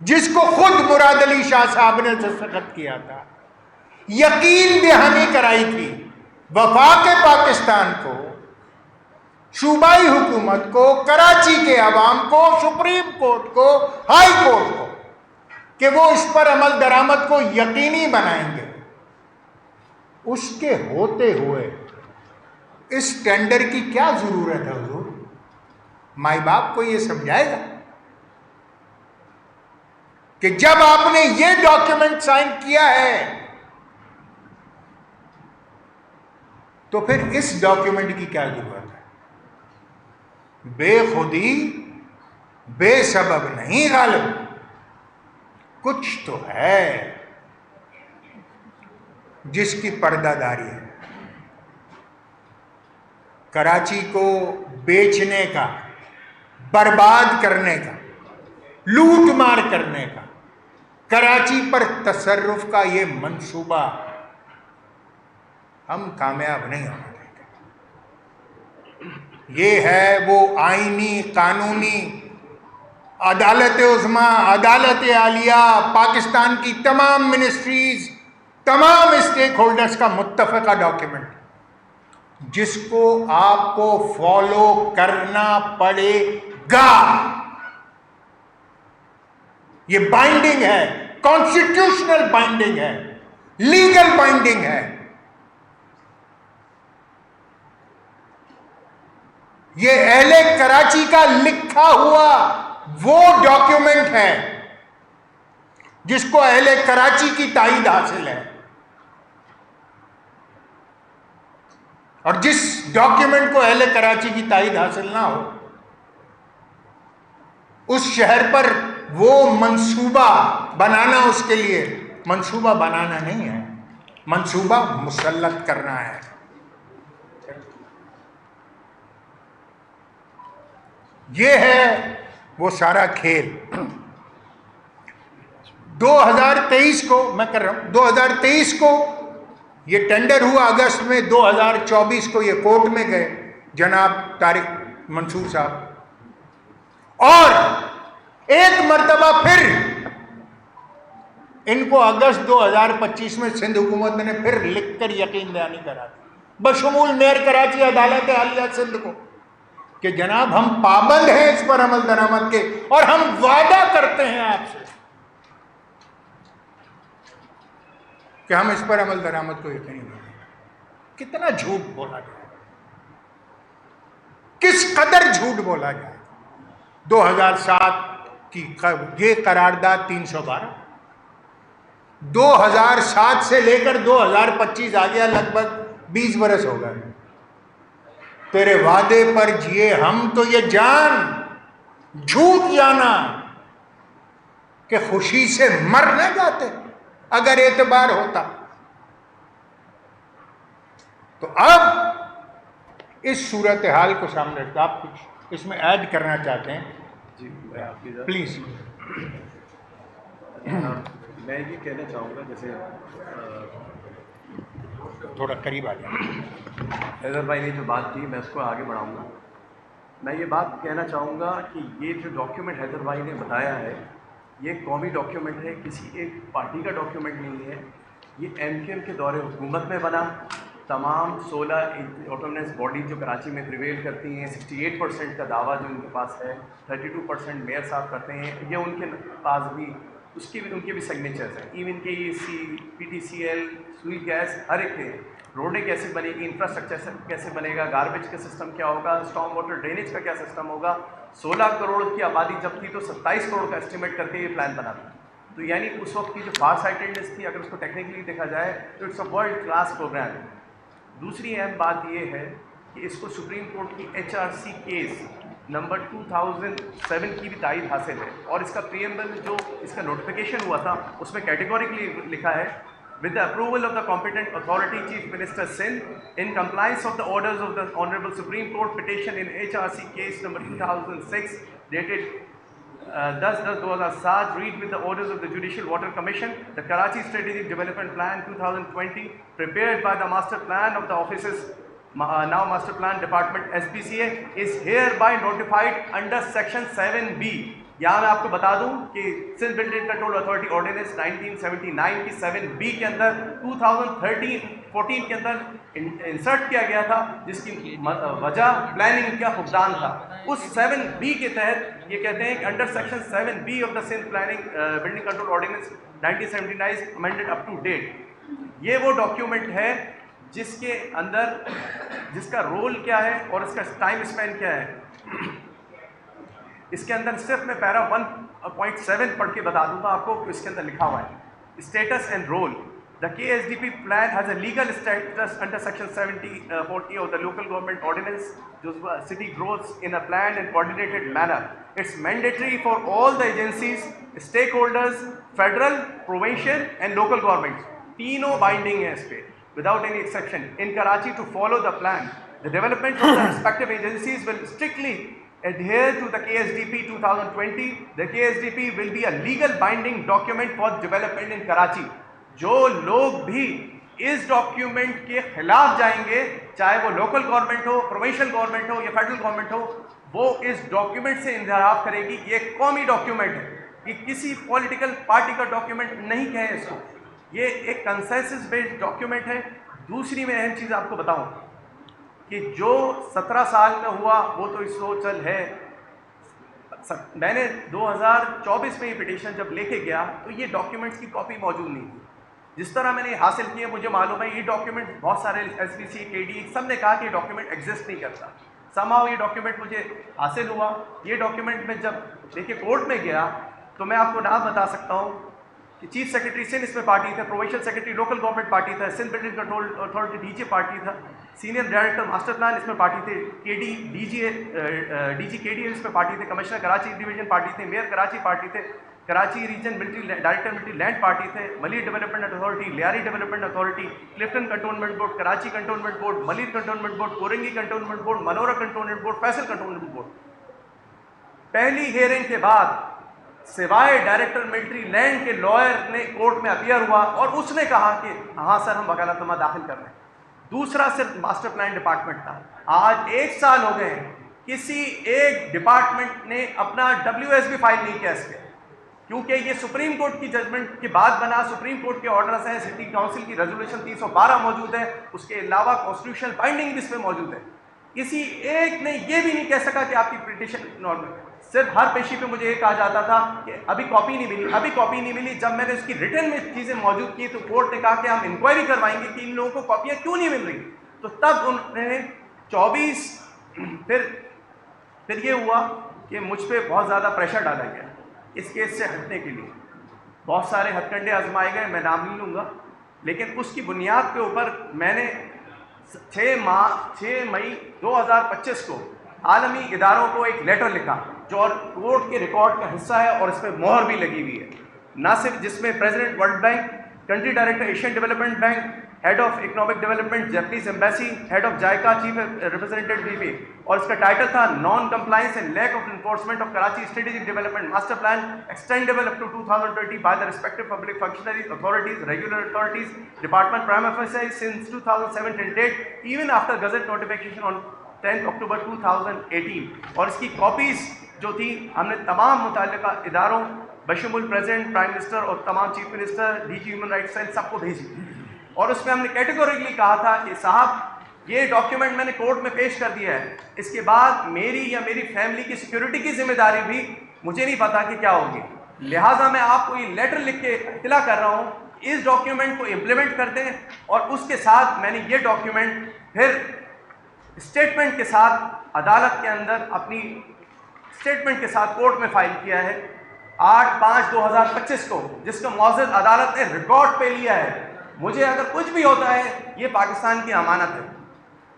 جس کو خود مراد علی شاہ صاحب نے دستخط کیا تھا، یقین دہانی کرائی تھی وفاق پاکستان کو، صوبائی حکومت کو، کراچی کے عوام کو، سپریم کورٹ کو، ہائی کورٹ کو، کہ وہ اس پر عمل درآمد کو یقینی بنائیں گے، اس کے ہوتے ہوئے اس ٹینڈر کی کیا ضرورت ہے حضور؟ مائی باپ کو یہ سمجھائے گا کہ جب آپ نے یہ ڈاکیومنٹ سائن کیا ہے تو پھر اس ڈاکیومنٹ کی کیا ضرورت ہے؟ بے خودی بے سبب نہیں غالب، کچھ تو ہے جس کی پردہ داری ہے۔ کراچی کو بیچنے کا، برباد کرنے کا، لوٹ مار کرنے کا، کراچی پر تصرف کا یہ منصوبہ ہم کامیاب نہیں ہونے دیں گے۔ یہ ہے وہ آئینی، قانونی، عدالت عظمیٰ، عدالت عالیہ، پاکستان کی تمام منسٹریز، تمام اسٹیک ہولڈرز کا متفقہ ڈاکیومنٹ جس کو آپ کو فالو کرنا پڑے گا۔ یہ بائنڈنگ ہے، کانسٹیٹیوشنل بائنڈنگ ہے، لیگل بائنڈنگ ہے۔ یہ اہل کراچی کا لکھا ہوا وہ ڈاکیومنٹ ہے جس کو اہل کراچی کی تائید حاصل ہے، اور جس ڈاکیومنٹ کو اہل کراچی کی تائید حاصل نہ ہو اس شہر پر وہ منصوبہ بنانا، اس کے لیے منصوبہ بنانا نہیں ہے، منصوبہ مسلط کرنا ہے۔ یہ ہے وہ سارا کھیل۔ 2023 کو میں کر رہا ہوں، 2023 کو یہ ٹینڈر ہوا، اگست میں 2024 کو یہ کورٹ میں گئے جناب طارق منصور صاحب، اور ایک مرتبہ پھر ان کو اگست 2025 میں سندھ حکومت نے پھر لکھ کر یقین دہانی کرا دی بشمول میئر کراچی، عدالت عالیہ سندھ کو، کہ جناب ہم پابند ہیں اس پر عمل درآمد کے، اور ہم وعدہ کرتے ہیں آپ سے کہ ہم اس پر عمل درآمد کو یقینی بنائیں گے۔ کتنا جھوٹ بولا جائے، کس قدر جھوٹ بولا جائے۔ 2007 کی یہ قرارداد 312، 2007 سے لے کر 2025 آ گیا، لگ بھگ 20 برس ہو گئے۔ تیرے وعدے پر جیے ہم تو یہ جان جھوٹ جانا کہ خوشی سے مر نہ جاتے اگر اعتبار ہوتا۔ تو اب اس صورتحال کو سامنے رکھتا، آپ کچھ اس میں ایڈ کرنا چاہتے ہیں؟ جی پلیز۔ میں یہ کہنا چاہوں گا، جیسے تھوڑا قریب آ جائیں۔ حیدر بھائی نے جو بات کی میں اس کو آگے بڑھاؤں گا۔ میں یہ بات کہنا چاہوں گا کہ یہ جو ڈاکیومنٹ حیدر بھائی نے بتایا ہے یہ قومی ڈاکیومنٹ ہے، کسی ایک پارٹی کا ڈاکیومنٹ نہیں ہے۔ یہ MQM کے دور حکومت میں بنا۔ تمام 16 آٹونومس باڈی جو کراچی میں پریویل کرتی ہیں، 68% کا دعویٰ جو ان کے پاس ہے، 32% میئر صاحب کرتے ہیں، یہ ان کے پاس بھی ان کے بھی سگنیچرز ہیں۔ ایون کے EC، PTCL، سوئی گیس، ہر ایک کے روڈیں کیسے بنے گی، انفراسٹرکچر کیسے بنے گا، گاربیج کا سسٹم کیا ہوگا، اسٹارم واٹر ڈرینیج کا کیا سسٹم ہوگا۔ 16 کروڑ کی آبادی جب تھی تو 27 کروڑ کا اسٹیمیٹ کر کے یہ پلان بنا تھا۔ تو یعنی اس وقت کی جو فار سائٹڈنس تھی، اگر اس کو ٹیکنیکلی دیکھا جائے تو it's a world class program. دوسری اہم بات یہ ہے کہ اس کو سپریم کورٹ کی HRC کیس نمبر 2007 کی بھی تائید حاصل ہے، اور اس کا پریمبل جو اس کا نوٹیفیکیشن ہوا تھا اس میں کیٹیگوریکلی لکھا ہے with the approval of the competent authority, Chief Minister Sindh, in compliance of the orders of the Honorable Supreme Court petition in HRC case number 2006 dated 10/10/2007, read with the orders of the Judicial Water Commission, the Karachi Strategic Development Plan 2020 prepared by the Master Plan of the offices, now Master Plan Department SPCA, is hereby notified under section 7B. یہاں میں آپ کو بتا دوں کہ Sindh building control authority ordinance 1979 کی 7B کے اندر 2014 کے اندر انسرٹ کیا گیا تھا، جس کی وجہ پلاننگ کا فقدان تھا. اس 7B کے تحت یہ کہتے ہیں کہ under section 7B of the Sindh planning building control ordinance 1979 amended up to date. یہ وہ ڈاکیومنٹ ہے جس کے اندر جس کا رول کیا ہے اور اس کا ٹائم اسپین کیا ہے. اس کے اندر صرف میں پیرا 1.7 پڑھ کے بتا دوں گا آپ کو کہ اس کے اندر لکھا ہوا ہے status and role. The KSDP plan has a legal status under section 7040 of the local government ordinance. جو city grows in a planned and coordinated manner. It's mandatory for all the agencies, stakeholders, federal, provincial and local governments. تینوں binding ہیں اس پہ without any exception in Karachi to follow the plan. The development of the respective agencies will strictly adhere to the KSDP 2020. The KSDP will be a legal binding document for development in Karachi. جو لوگ بھی اس ڈاکیومنٹ کے خلاف جائیں گے، چاہے وہ لوکل گورنمنٹ ہو، پروونشل گورنمنٹ ہو یا فیڈرل گورنمنٹ ہو، وہ اس ڈاکیومنٹ سے انحراف کرے گی. یہ ایک قومی ڈاکیومنٹ ہے، یہ کسی پولیٹیکل پارٹی کا ڈاکیومنٹ نہیں کہیں اس کو، یہ ایک کنسنسس بیسڈ ڈاکیومنٹ ہے. دوسری میں اہم چیز آپ کو بتاؤں کہ جو 17 سال میں ہوا وہ تو اس کو چل ہے. میں نے 2024 میں یہ پٹیشن جب لے کے گیا تو یہ ڈاکیومنٹس کی کاپی موجود نہیں تھی. جس طرح میں نے حاصل کیے مجھے معلوم ہے یہ ڈاکیومنٹ بہت سارے SPC KD سب نے کہا کہ یہ ڈاکیومنٹ ایگزسٹ نہیں کرتا. somehow یہ ڈاکیومنٹ مجھے حاصل ہوا. یہ ڈاکیومنٹ میں جب دیکھیے کورٹ میں گیا تو میں آپ کو نام بتا سکتا ہوں کہ چیف سیکرٹری سندھ اس میں پارٹی تھا، provincial secretary local government party تھا، Sindh building control authority DG party تھا، سینئر ڈائریکٹر ماسٹر پلان اس میں پارٹی تھے، DG KD اس میں پارٹی تھے، کمشنر کراچی ڈویژن پارٹی تھے، میئر کراچی پارٹی تھے، Karachi region military director military land party تھے، Malir development authority, Lyari development authority, Clifton cantonment board, Karachi cantonment board, Malir cantonment board, Korangi cantonment board, Manora cantonment board, Faisal cantonment board. پہلی ہیئرنگ کے بعد سوائے ڈائریکٹر ملٹری لینڈ کے لائر نے کورٹ میں اپیئر ہوا اور اس نے کہا کہ ہاں سر ہم وکالت نامہ داخل کر رہے ہیں. دوسرا صرف ماسٹر پلان ڈپارٹمنٹ تھا. آج 1 سال ہو گئے ہیں، کسی ایک ڈپارٹمنٹ نے اپنا WSB فائل نہیں کیا اس پہ، کیونکہ یہ سپریم کورٹ کی ججمنٹ کے بعد بنا. سپریم کورٹ کے آرڈرز ہیں، سٹی کاؤنسل کی ریزولوشن 312 موجود ہے، اس کے علاوہ کانسٹیٹیوشنل بائنڈنگ بھی اس میں موجود ہے. کسی ایک نے یہ بھی نہیں کہہ سکا کہ آپ کی پٹیشن نارمل. صرف ہر پیشی پہ مجھے یہ کہا جاتا تھا کہ ابھی کاپی نہیں ملی، ابھی کاپی نہیں ملی. جب میں نے اس کی ریٹن میں چیزیں موجود کی تو کورٹ نے کہا کہ ہم انکوائری کروائیں گے کہ ان لوگوں کو کاپیاں کیوں نہیں مل رہی. تو تب انہوں نے 24 پھر یہ ہوا کہ مجھ پہ بہت زیادہ پریشر ڈالا گیا اس کیس سے ہٹنے کے لیے. بہت سارے ہتھ کنڈے آزمائے گئے، میں نام نہیں لوں گا، لیکن اس کی بنیاد کے اوپر میں نے 6 مئی 2025 کو عالمی اداروں کو ایک لیٹر لکھا جو کورٹ کے ریکارڈ کا حصہ ہے اور اس پہ مہر بھی لگی ہوئی ہے. نہ صرف جس میں president world bank, country director Asian development bank, head of economic development Japanese embassy, head of JICA chief representative BP، اور اس کا ٹائٹل تھا non compliance and lack of enforcement of Karachi strategic development master plan extendable up to 2020 by the respective public functionaries authorities regular authorities department prime officer since 2007 till date even after gazette notification on 10 October 2018. اور اس کی کاپیز جو تھی ہم نے تمام متعلقہ اداروں بشمول پریزیڈنٹ، پرائم منسٹر اور تمام chief minister, DG human rights cell سب کو بھیجی. اور اس میں ہم نے کیٹیگوریکلی کہا تھا کہ صاحب یہ ڈاکیومنٹ میں نے کورٹ میں پیش کر دیا ہے، اس کے بعد میری یا میری فیملی کی سیکیورٹی کی ذمہ داری بھی مجھے نہیں پتا کہ کیا ہوگی. لہٰذا میں آپ کو یہ لیٹر لکھ کے اطلاع کر رہا ہوں، اس ڈاکیومنٹ کو امپلیمنٹ کر دیں. اور اس کے ساتھ میں نے یہ ڈاکیومنٹ پھر اسٹیٹمنٹ کے ساتھ عدالت کے اندر اپنی اسٹیٹمنٹ کے ساتھ کورٹ میں فائل کیا ہے 8/5/2025 کو، جس کو معزز عدالت نے ریکارڈ پہ لیا ہے. مجھے اگر کچھ بھی ہوتا ہے یہ پاکستان کی امانت ہے.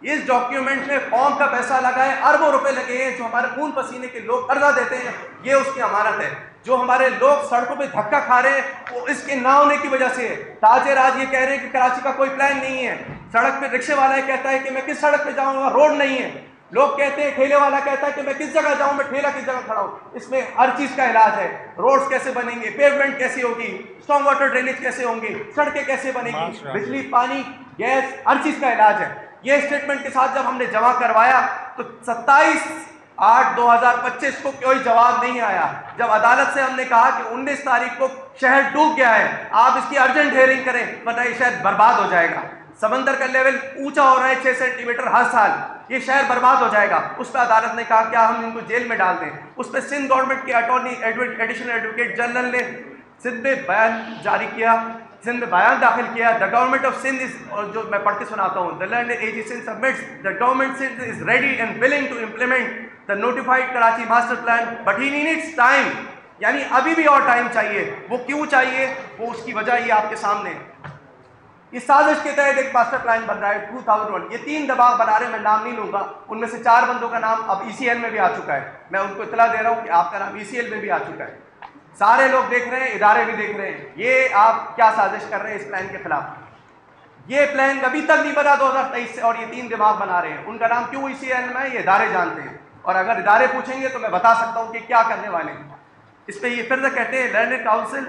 اس ڈاکیومنٹ میں قوم کا پیسہ لگا ہے، اربوں روپے لگے ہیں، جو ہمارے خون پسینے کے لوگ قرضہ دیتے ہیں، یہ اس کی امانت ہے. جو ہمارے لوگ سڑکوں پہ دھکا کھا رہے ہیں وہ اس کے نہ ہونے کی وجہ سے ہے. تاجر آج یہ کہہ رہے ہیں کہ کراچی کا کوئی پلان نہیں ہے. سڑک پہ رکشے والا یہ کہتا ہے کہ میں کس سڑک پہ جاؤں گا، روڈ نہیں ہے. لوگ کہتے ہیں، ٹھیلے والا کہتا ہے کہ میں کس جگہ جاؤں، میں ٹھیلا کس جگہ کھڑا ہوں. اس میں ہر چیز کا علاج ہے. روڈز کیسے بنیں گے، پیومنٹ کیسی ہوگی، اسٹارم واٹر ڈرینیج کیسے ہوں گے، سڑکیں کیسے بنیں گی، بجلی، پانی، گیس، ہر چیز کا علاج ہے. یہ اسٹیٹمنٹ کے ساتھ جب ہم نے جمع کروایا تو 27/8/2025 کو کوئی جواب نہیں آیا. جب عدالت سے ہم نے کہا کہ 19 تاریخ کو شہر ڈوب گیا ہے، آپ اس کی ارجنٹ ہیئرنگ کریں ورنہ یہ شہر برباد ہو جائے گا. سمندر کا لیول اونچا ہو رہا ہے 6 سینٹی میٹر ہر سال، یہ شہر برباد ہو جائے گا. اس پہ عدالت نے کہا کیا ہم ان کو جیل میں ڈال دیں. اس پہ سندھ گورنمنٹ کے اٹارنی ایڈیشنل ایڈوکیٹ جنرل نے سندھ میں بیان جاری کیا، سندھ میں بیان داخل کیا. The government of Sindh is, اور جو میں پڑھ کے سناتا ہوں، the land A G Sindh submits the government Sindh is ready and willing to implement the notified Karachi master plan but he needs time. یعنی ابھی بھی اور ٹائم چاہیے. وہ کیوں چاہیے، وہ اس کی وجہ یہ آپ کے سامنے ہے. اس سازش کے تحت ایک ماسٹر پلان بن رہا ہے 2001. یہ 3 دباغ بنا رہے ہیں، میں نام نہیں لوں گا. ان میں سے 4 بندوں کا نام اب ECL میں بھی آ چکا ہے. میں ان کو اطلاع دے رہا ہوں کہ آپ کا نام ECL میں بھی آ چکا ہے. سارے لوگ دیکھ رہے ہیں، ادارے بھی دیکھ رہے ہیں. یہ آپ کیا سازش کر رہے ہیں اس پلان کے خلاف. یہ پلان ابھی تک نہیں بنا 2023 سے، اور یہ 3 دماغ بنا رہے ہیں. ان کا نام کیوں ECL میں ہے یہ ادارے جانتے ہیں، اور اگر ادارے پوچھیں گے تو میں بتا سکتا ہوں کہ کیا کرنے والے ہیں. اس پہ یہ پھر سے کہتے ہیں learned counsel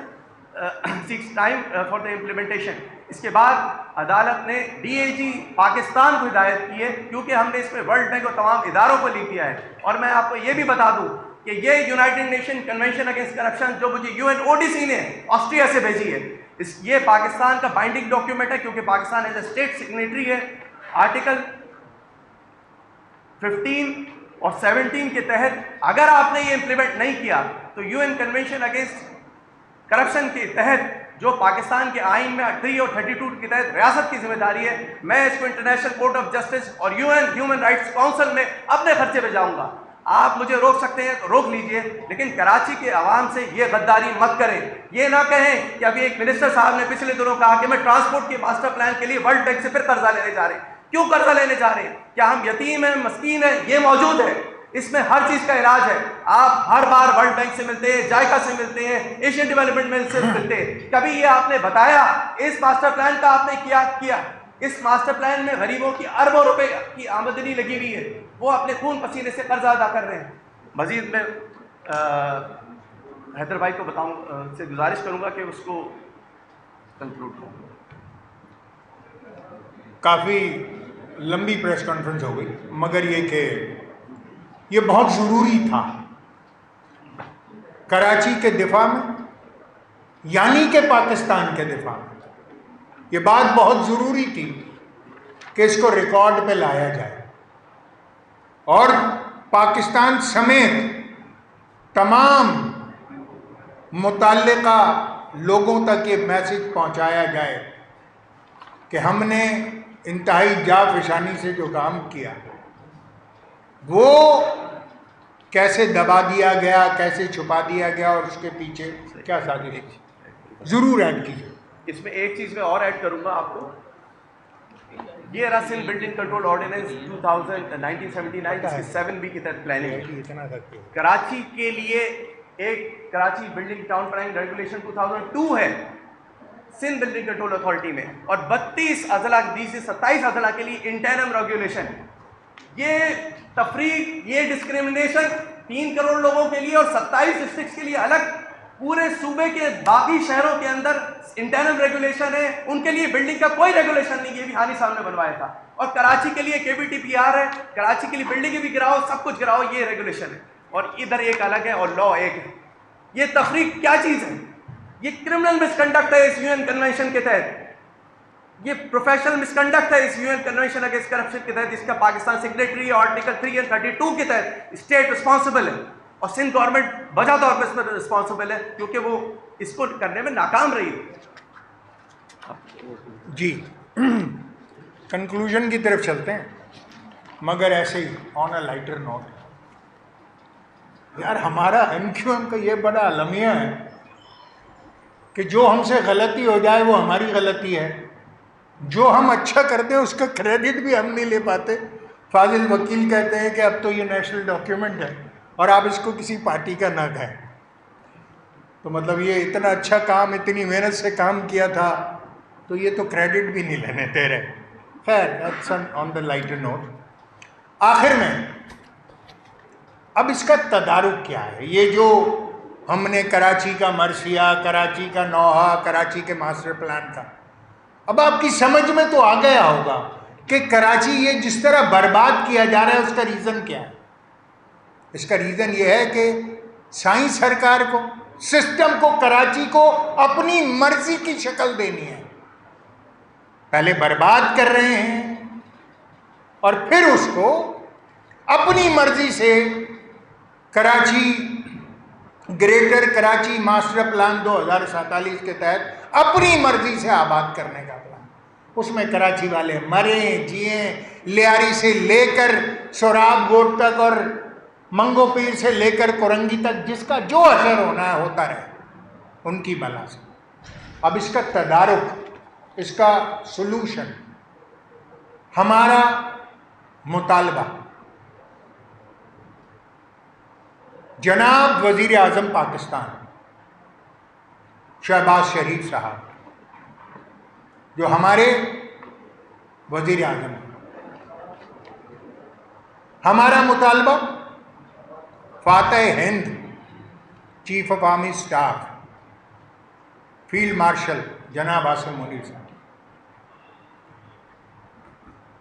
seeks time for the implementation. اس کے بعد عدالت نے DAG پاکستان کو ہدایت کی ہے، کیونکہ ہم نے اس پہ ورلڈ بینک اور تمام اداروں کو لکھ دیا ہے. اور میں آپ کو یہ بھی بتا دوں کہ یہ United nation convention against corruption جو مجھے UNODC نے آسٹریا سے بھیجی ہے، یہ پاکستان کا بائنڈنگ ڈاکیومنٹ ہے، کیونکہ Pakistan as a state signatory ہے. آرٹیکل 15 اور 17 کے تحت اگر آپ نے یہ امپلیمنٹ نہیں کیا تو UN کنونشن اگینسٹ کرپشن کے تحت جو پاکستان کے آئین میں 3 اور 32 کے تحت ریاست کی ذمہ داری ہے، میں اس کو انٹرنیشنل کورٹ آف جسٹس اور UN ہیومن رائٹس کاؤنسل میں اپنے خرچے پہ جاؤں گا. آپ مجھے روک سکتے ہیں تو روک لیجئے، لیکن کراچی کے عوام سے یہ غداری مت کریں. یہ نہ کہیں کہ ابھی ایک منسٹر صاحب نے پچھلے دنوں کہا کہ میں ٹرانسپورٹ کے ماسٹر پلان کے لیے ورلڈ بینک سے پھر قرضہ لینے جا رہے ہیں. کیوں قرضہ لینے جا رہے ہیں؟ کیا ہم یتیم ہیں، مسکین ہیں؟ یہ موجود ہے، اس میں ہر چیز کا علاج ہے. آپ ہر بار ورلڈ بینک سے ملتے ہیں، جائکا سے ملتے ہیں، ایشین ڈیولپمنٹ بینک سے ملتے ہیں. کبھی یہ آپ نے بتایا اس ماسٹر پلان کا آپ نے کیا؟ اس ماسٹر پلان میں غریبوں کی اربوں روپے کی آمدنی لگی ہوئی ہے، وہ اپنے خون پسینے سے قرضہ ادا کر رہے ہیں. مزید میں حیدر بھائی کو بتاؤں سے گزارش کروں گا کہ اس کو کنکلوڈ کروں. کافی لمبی پریس کانفرنس ہو گئی، مگر یہ کہ یہ بہت ضروری تھا کراچی کے دفاع میں، یعنی کہ پاکستان کے دفاع میں. یہ بات بہت ضروری تھی کہ اس کو ریکارڈ پہ لایا جائے اور پاکستان سمیت تمام متعلقہ لوگوں تک یہ میسج پہنچایا جائے کہ ہم نے انتہائی جانفشانی سے جو کام کیا وہ کیسے دبا دیا گیا، کیسے چھپا دیا گیا، اور اس کے پیچھے کیا سازش ہے. ضرور ایڈ کیجیے. اس میں ایک چیز میں اور ایڈ کروں گا آپ کو. یہ رہا سندھ بلڈنگ کنٹرول آرڈیننس 1979 جس کی 7B کے تحت پلاننگ ہے. کراچی کے لیے ایک Karachi building town planning regulation 2002 ہے سندھ بلڈنگ کنٹرول اتھارٹی میں، اور 32 اضلاع 20 سے 27 اضلاع کے لیے انٹرم ریگولیشن. یہ تفریق، یہ ڈسکریمنیشن 3 کروڑ لوگوں کے لیے اور 27 ڈسٹرکٹس کے لیے الگ، پورے صوبے کے باقی شہروں کے اندر انٹرنل ریگولیشن ہے. ان کے لیے بلڈنگ کا کوئی ریگولیشن نہیں. یہ بھی حانی صاحب نے بنوایا تھا. اور کراچی کے لیے KBTPR ہے، کراچی کے لیے بلڈنگیں بھی گراؤ، سب کچھ گراؤ، یہ ریگولیشن ہے. اور ادھر ایک الگ ہے اور لا ایک ہے. یہ تفریق کیا چیز ہے؟ یہ کرمنل مس کنڈکٹ ہے اس UN کنونشن کے تحت. یہ پروفیشنل مس کنڈکٹ ہے اس UN کنونشن اگینسٹ کرپشن کے تحت. اس کا پاکستان سیکریٹری اور آرٹیکل 3 اور 32 کے تحت اسٹیٹ رسپانسبل ہے، اور سندھ گورنمنٹ بجا طور پر اس میں رسپانسبل ہے کیونکہ وہ اس کو کرنے میں ناکام رہی. جی کنکلوژن کی طرف چلتے ہیں، مگر ایسے ہی آن اے لائٹر نوٹ. یار ہمارا MQM کا یہ بڑا المیہ ہے کہ جو ہم سے غلطی ہو جائے وہ ہماری غلطی ہے، جو ہم اچھا کرتے ہیں اس کا کریڈٹ بھی ہم نہیں لے پاتے. فاضل وکیل کہتے ہیں کہ اب تو یہ نیشنل ڈاکیومنٹ ہے اور آپ اس کو کسی پارٹی کا نہ کہیں. تو مطلب یہ اتنا اچھا کام، اتنی محنت سے کام کیا تھا تو یہ تو کریڈٹ بھی نہیں لینے دے رہے. خیر that's on the lighter note. آخر میں اب اس کا تدارک کیا ہے؟ یہ جو ہم نے کراچی کا مرثیہ، کراچی کا نوحہ، کراچی کے ماسٹر پلان کا، اب آپ کی سمجھ میں تو آ گیا ہوگا کہ کراچی یہ جس طرح برباد کیا جا رہا ہے اس کا ریزن کیا ہے. اس کا ریزن یہ ہے کہ سائنس سرکار کو، سسٹم کو، کراچی کو اپنی مرضی کی شکل دینی ہے. پہلے برباد کر رہے ہیں اور پھر اس کو اپنی مرضی سے Karachi greater Karachi master plan 2047 کے تحت اپنی مرضی سے آباد کرنے کا پلان. اس میں کراچی والے مریں جئیں، لیاری سے لے کر سوراب گوٹ تک اور منگو پیر سے لے کر کورنگی تک جس کا جو اثر ہونا ہے ہوتا رہے ان کی بلا سے. اب اس کا تدارک، اس کا سلوشن، ہمارا مطالبہ جناب وزیر اعظم پاکستان شہباز شریف صاحب جو ہمارے وزیر اعظم ہیں، ہمارا مطالبہ فاتح ہند chief of army staff field marshal جناب عاصم منیر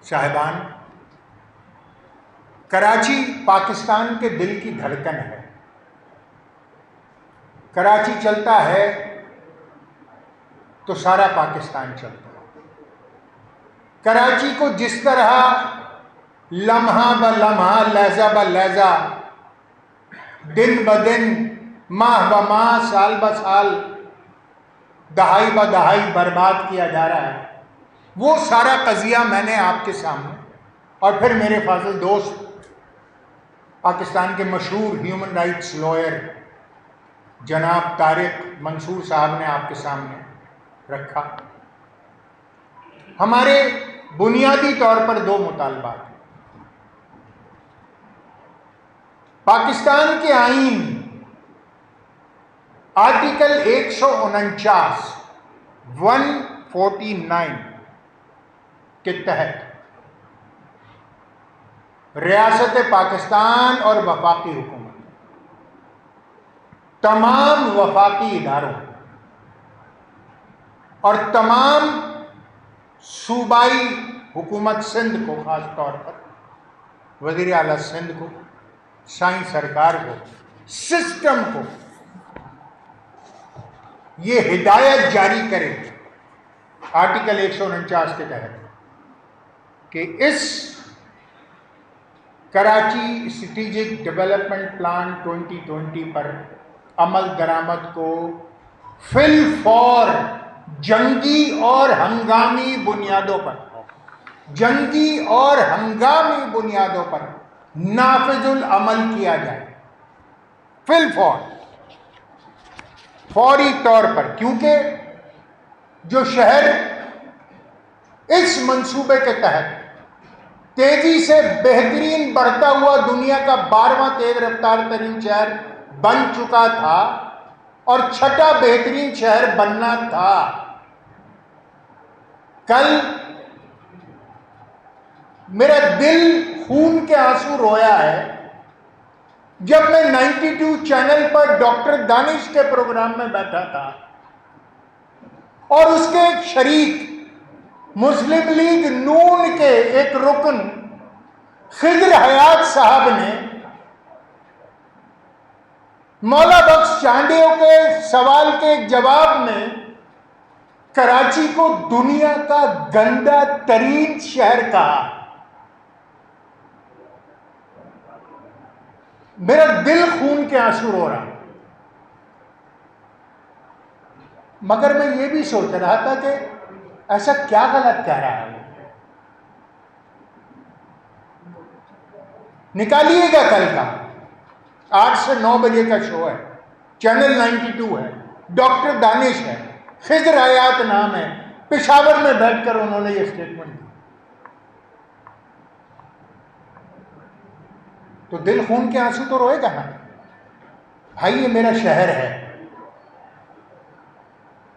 صاحبان، کراچی پاکستان کے دل کی دھڑکن ہے. کراچی چلتا ہے تو سارا پاکستان چلتا ہے. کراچی کو جس طرح لمحہ ب لمحہ، لہجہ ب لہجہ، دن بدن، ماہ ب ماہ، سال ب سال، دہائی ب دہائی برباد کیا جا رہا ہے، وہ سارا قضیہ میں نے آپ کے سامنے اور پھر میرے فاضل دوست پاکستان کے مشہور ہیومن رائٹس لائر جناب طارق منصور صاحب نے آپ کے سامنے رکھا. ہمارے بنیادی طور پر دو مطالبات ہیں. پاکستان کے آئین آرٹیکل 149 149 کے تحت ریاست پاکستان اور وفاقی حکومت، تمام وفاقی اداروں اور تمام صوبائی حکومت سندھ کو، خاص طور پر وزیر اعلیٰ سندھ کو، سائنس سرکار کو، سسٹم کو یہ ہدایت جاری کرے آرٹیکل 149 کے تحت کہ اس کراچی اسٹریٹجک ڈیولپمنٹ پلان 2020 پر عمل درآمد کو فی الفور جنگی اور ہنگامی بنیادوں پر، جنگی اور ہنگامی بنیادوں پر نافذ العمل کیا جائے. فی الفور، فوری طور پر، کیونکہ جو شہر اس منصوبے کے تحت تیزی سے بہترین بڑھتا ہوا دنیا کا 12واں تیز رفتار ترین شہر بن چکا تھا اور 6واں بہترین شہر بننا تھا. کل میرا دل خون کے آنسو رویا ہے جب میں 92 چینل پر ڈاکٹر دانش کے پروگرام میں بیٹھا تھا اور اس کے ایک شریک مسلم لیگ نون کے ایک رکن خضر حیات صاحب نے مولا بخش چانڈیو کے سوال کے جواب میں کراچی کو دنیا کا گندا ترین شہر کہا. میرا دل خون کے آنسو رو رہا، مگر میں یہ بھی سوچ رہا تھا کہ ایسا کیا غلط کہہ رہا ہے. نکالیے گا کل کا 8 سے 9 بجے کا شو ہے, چینل 92 ہے, ڈاکٹر دانش ہے, خضر حیات نام ہے, پشاور میں بیٹھ کر انہوں نے یہ اسٹیٹمنٹ دی. تو دل خون کے آنسو تو روئے گا نا بھائی, یہ میرا شہر ہے,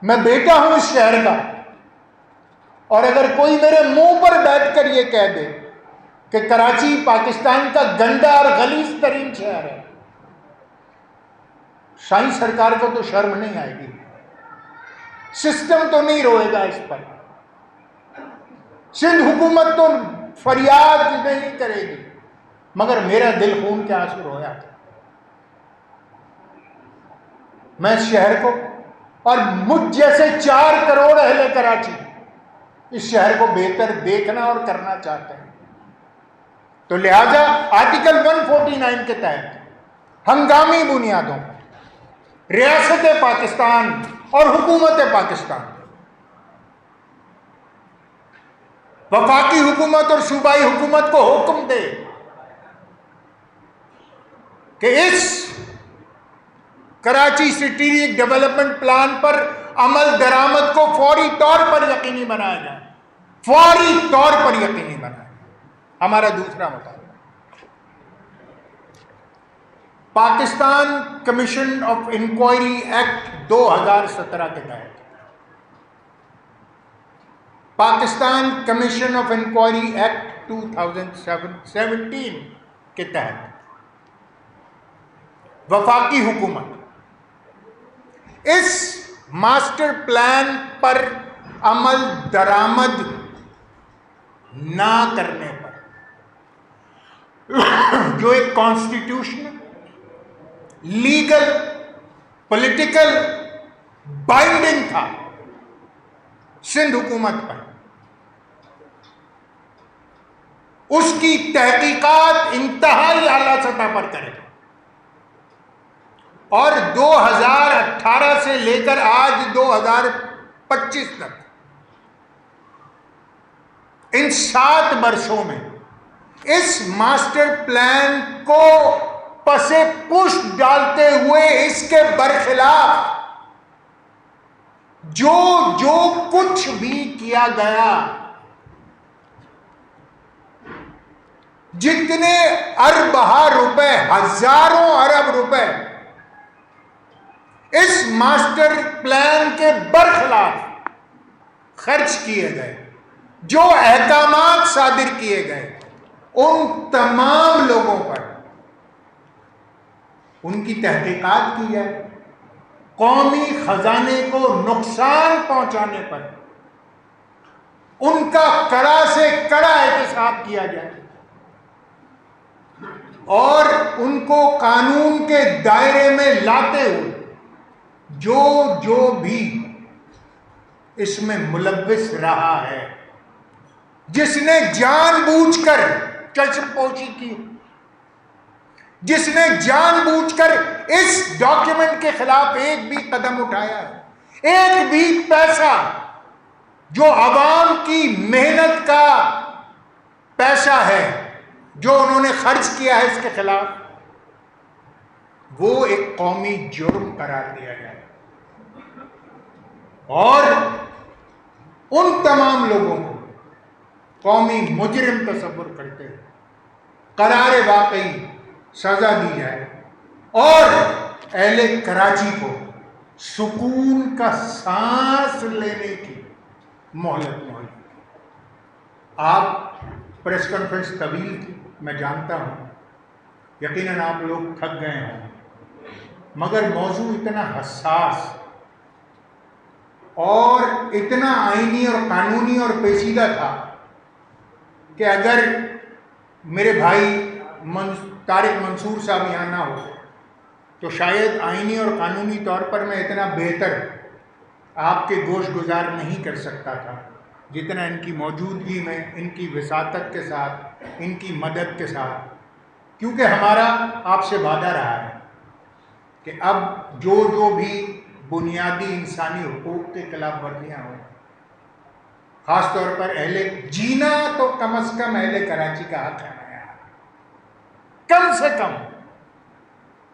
میں بیٹا ہوں اس شہر کا, اور اگر کوئی میرے منہ پر بیٹھ کر یہ کہہ دے کہ کراچی پاکستان کا گندا اور غلیظ ترین شہر ہے, شاہی سرکار کو تو شرم نہیں آئے گی, سسٹم تو نہیں روئے گا اس پر, سندھ حکومت تو فریاد نہیں کرے گی, مگر میرا دل خون کے آنسو رویا تھا. میں اس شہر کو اور مجھ جیسے 4 کروڑ اہل کراچی اس شہر کو بہتر دیکھنا اور کرنا چاہتے ہیں. تو لہذا آرٹیکل 149 کے تحت ہنگامی بنیادوں پر ریاست پاکستان اور حکومت پاکستان, وفاقی حکومت اور صوبائی حکومت کو حکم دے کہ اس کراچی سٹی ڈیولپمنٹ پلان پر عمل درآمد کو فوری طور پر یقینی بنایا جائے, فوری طور پر یقینی بنایا. ہمارا دوسرا مطالبہ Pakistan commission of inquiry act 2017 کے تحت, Pakistan commission of inquiry act 2017 کے تحت وفاقی حکومت اس ماسٹر پلان پر عمل درآمد نہ کرنے پر جو ایک کانسٹیٹیوشنل, لیگل, پولیٹیکل بائنڈنگ تھا سندھ حکومت پر, اس کی تحقیقات انتہائی اعلیٰ سطح پر کرے, اور 2018 سے لے کر آج 2025 تک ان 7 برسوں میں اس ماسٹر پلان کو پس پش ڈالتے ہوئے اس کے برخلاف جو کچھ بھی کیا گیا, جتنے اربہ روپے, ہزاروں ارب روپے اس ماسٹر پلان کے برخلاف خرچ کیے گئے, جو احکامات صادر کیے گئے, ان تمام لوگوں پر ان کی تحقیقات کی جائے, قومی خزانے کو نقصان پہنچانے پر ان کا کڑا سے کڑا احتساب کیا جائے, اور ان کو قانون کے دائرے میں لاتے ہوئے جو بھی اس میں ملوث رہا ہے, جس نے جان بوجھ کر چشم پوشی کی, جس نے جان بوجھ کر اس ڈاکیومنٹ کے خلاف ایک بھی قدم اٹھایا ہے, ایک بھی پیسہ جو عوام کی محنت کا پیسہ ہے جو انہوں نے خرچ کیا ہے اس کے خلاف, وہ ایک قومی جرم قرار دیا جائے, اور ان تمام لوگوں کو قومی مجرم تصور کرتے ہوئے قرار واقعی سزا دی جائے, اور اہل کراچی کو سکون کا سانس لینے کی مہلت مہیا. آپ پریس کانفرنس طویل تھی, میں جانتا ہوں, یقیناً آپ لوگ تھک گئے ہوں, مگر موضوع اتنا حساس اور اتنا آئینی اور قانونی اور پیچیدہ تھا کہ اگر میرے بھائی طارق منصور صاحب یہاں نہ ہو تو شاید آئینی اور قانونی طور پر میں اتنا بہتر آپ کے گوش گزار نہیں کر سکتا تھا جتنا ان کی موجودگی میں, ان کی وساطت کے ساتھ, ان کی مدد کے ساتھ, کیونکہ ہمارا آپ سے وعدہ رہا ہے کہ اب جو بھی بنیادی انسانی حقوق کے خلاف ورزیاں ہوں, خاص طور پر جینا تو کم از کم اہل کراچی کا حق ہے, کم سے کم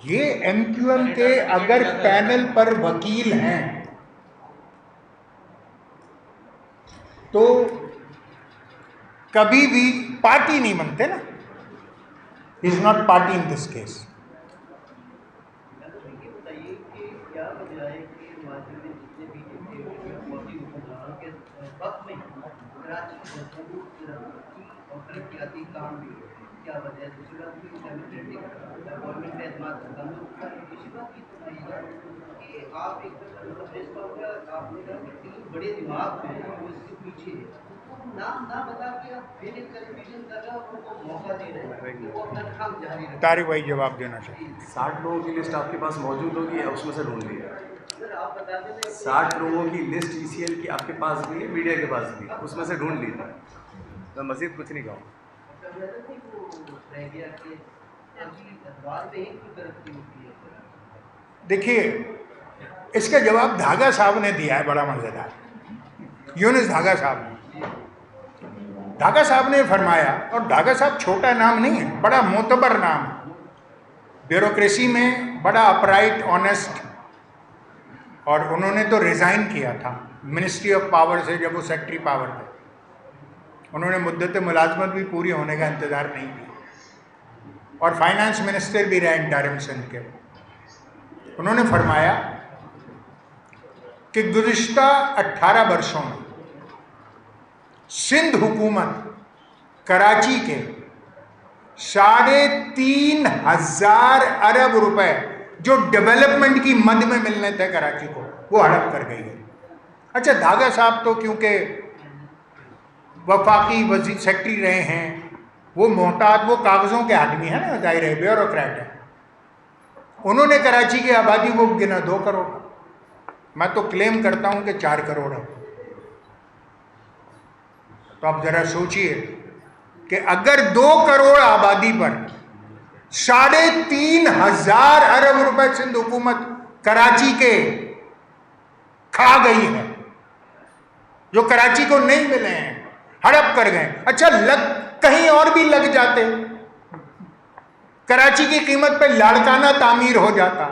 یہ ایم کیو ایم کے اگر پینل پر وکیل ہیں تو کبھی بھی پارٹی نہیں بنتے نا. He is not party in this case. یہ بتائیے کہ کیا وجہ ہے کہ معاشرے میں جتنے بھی حکمران کے وقت میں کراچی اور ترقیاتی کام بھی کیا وجہ ہے؟ دوسری بات کی گورنمنٹ کا اعتماد ختم ہوتا ہے. دوسری بات یہ بتائیے گا کہ آپ ایک فیصلہ ہو گیا آپ نے کہا کہ تین بڑے دماغ ہیں جو اس کے پیچھے نام نہ بتا کے آپ پھر ایک کنفیوژن کر رہے ہیں اور ان کو موقع دے رہے ہیں وہ اپنا کام جاری رکھیں. طارق بھائی جواب دینا چاہیے. 60 لوگوں کی لسٹ آپ کے پاس موجود ہوگی اس میں سے ڈھونڈ لیجیے. سر آپ بتا دیں 60 لوگوں کی لسٹ ECL کی آپ کے پاس بھی ہے, میڈیا کے پاس بھی ہے, اس میں سے ڈھونڈ لیجیے. میں مزید کچھ نہیں کہوں. دیکھیے اس کا جواب دھاگا صاحب نے دیا ہے, بڑا مزیدار. یونس دھاگا صاحب نے. دھاگا صاحب نے فرمایا, اور دھاگا صاحب چھوٹا نام نہیں ہے, بڑا معتبر نام ہے بیوروکریسی میں, بڑا اپرائٹ آنیسٹ, اور انہوں نے تو ریزائن کیا تھا منسٹری آف پاور سے جب وہ سیکٹری پاور تھے. انہوں نے مدت ملازمت بھی پوری ہونے کا انتظار نہیں کیا, اور فائنانس منسٹر بھی رہے انٹرم سندھ کے. انہوں نے فرمایا کہ گزشتہ 18 برسوں میں سندھ حکومت کراچی کے 3,500 ارب روپے جو ڈیولپمنٹ کی مد میں ملنے تھے کراچی کو, وہ ہڑپ کر گئی ہے. اچھا دھاگا صاحب تو کیونکہ وفاقی وزیر سیکٹری رہے ہیں, وہ محتاط, وہ کاغذوں کے آدمی ہیں نا, ظاہر ہے بیوروکریٹ ہے. انہوں نے کراچی کی آبادی کو گنا 2 کروڑ, میں تو کلیم کرتا ہوں کہ 4 کروڑ ہے. تو آپ ذرا سوچئے کہ اگر 2 کروڑ آبادی پر 3,500 ارب روپے سندھ حکومت کراچی کے کھا گئی ہے, جو کراچی کو نہیں ملے ہیں, ہڑپ کر گئے. اچھا کہیں اور بھی لگ جاتے, کراچی کی قیمت پہ لاڑکانہ تعمیر ہو جاتا,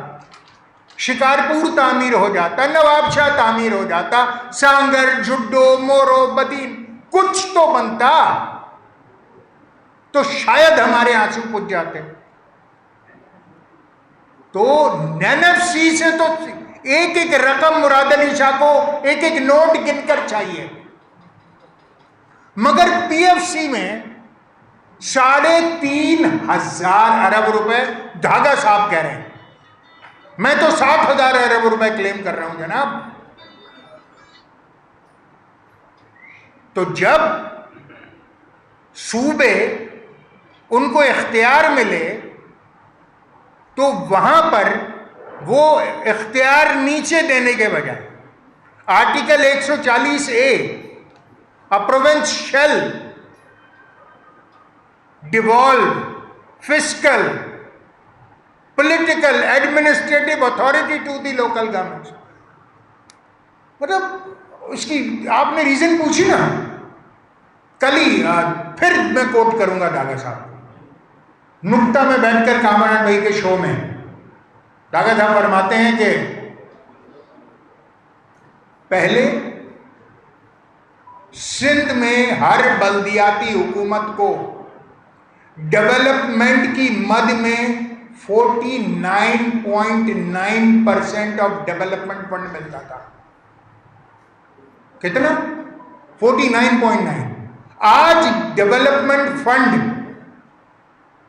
شکارپور تعمیر ہو جاتا, نواب شاہ تعمیر ہو جاتا, سانگر, جھڈو, مورو, بدین, کچھ تو بنتا, تو شاید ہمارے آنسو پوچھ جاتے. تو NFC سے تو ایک ایک رقم مراد علی شاہ کو ایک ایک نوٹ گن کر چاہیے, مگر PFC میں 3,500 ارب روپے دھاگا صاحب کہہ رہے ہیں. میں تو 60,000 ارب روپے کلیم کر رہا ہوں جناب. تو جب صوبے ان کو اختیار ملے تو وہاں پر وہ اختیار نیچے دینے کے بجائے article 140A A province shall devolve fiscal, political, administrative authority to the local governments. مطلب اس کی آپ نے ریزن پوچھی نا, کل ہی پھر میں کوٹ کروں گا دھاگا صاحب. نکتہ میں بیٹھ کر کامران بھائی کے شو میں دھاگا صاحب فرماتے ہیں کہ پہلے سندھ میں ہر بلدیاتی حکومت کو ڈیولپمنٹ کی مد میں 49.9% آف ڈیولپمنٹ فنڈ ملتا تھا. کتنا؟ 49.9. آج ڈیولپمنٹ فنڈ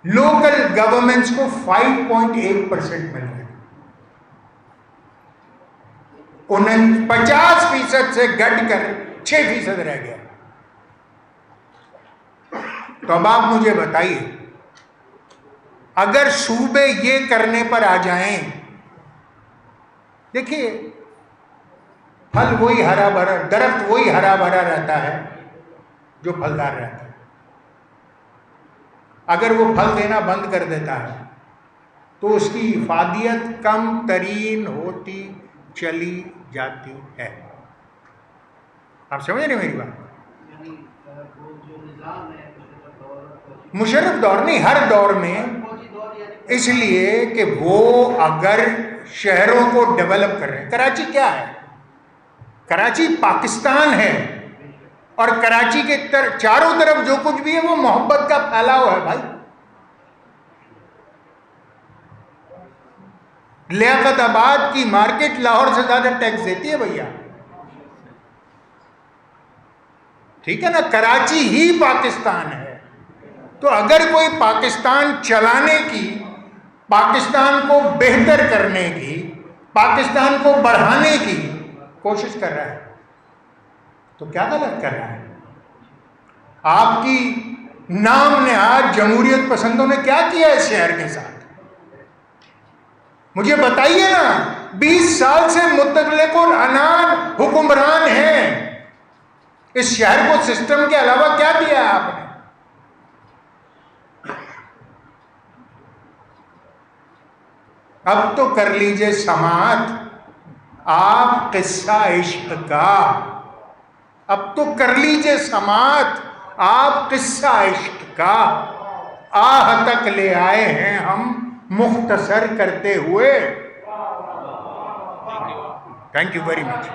لوکل گورنمنٹس کو 5.8% مل رہا ہے. 50% سے گھٹ کر 6% رہ گیا. تو اب آپ مجھے بتائیے, اگر صوبے یہ کرنے پر آ جائیں, دیکھیے پھل وہی ہرا بھرا, درخت وہی ہرا بھرا رہتا ہے جو پھلدار رہتا ہے. اگر وہ پھل دینا بند کر دیتا ہے تو اس کی افادیت کم ترین ہوتی چلی جاتی ہے. آپ سمجھ رہے میری بات؟ مشرف دور نہیں, ہر دور میں اس لیے کہ وہ اگر شہروں کو ڈیولپ کر رہے ہیں، کراچی کیا ہے؟ کراچی پاکستان ہے، اور کراچی کے چاروں طرف جو کچھ بھی ہے وہ محبت کا پھیلاؤ ہے بھائی. لیاقت آباد کی مارکیٹ لاہور سے زیادہ ٹیکس دیتی ہے بھیا، ٹھیک ہے نا؟ کراچی ہی پاکستان ہے. تو اگر کوئی پاکستان چلانے کی، پاکستان کو بہتر کرنے کی، پاکستان کو بڑھانے کی کوشش کر رہا ہے تو کیا غلط کر رہا ہے؟ آپ کی نام نہاد جمہوریت پسندوں نے کیا کیا اس شہر کے ساتھ؟ مجھے بتائیے نا. 20 سال سے متعلق العنان حکمران ہیں. اس شہر کو سسٹم کے علاوہ کیا دیا ہے آپ نے؟ اب تو کر لیجئے سماعت آپ قصہ عشق کا، اب تو کر لیجئے سماعت آپ قصہ عشق کا. آہ تک لے آئے ہیں ہم مختصر کرتے ہوئے. Thank you very much.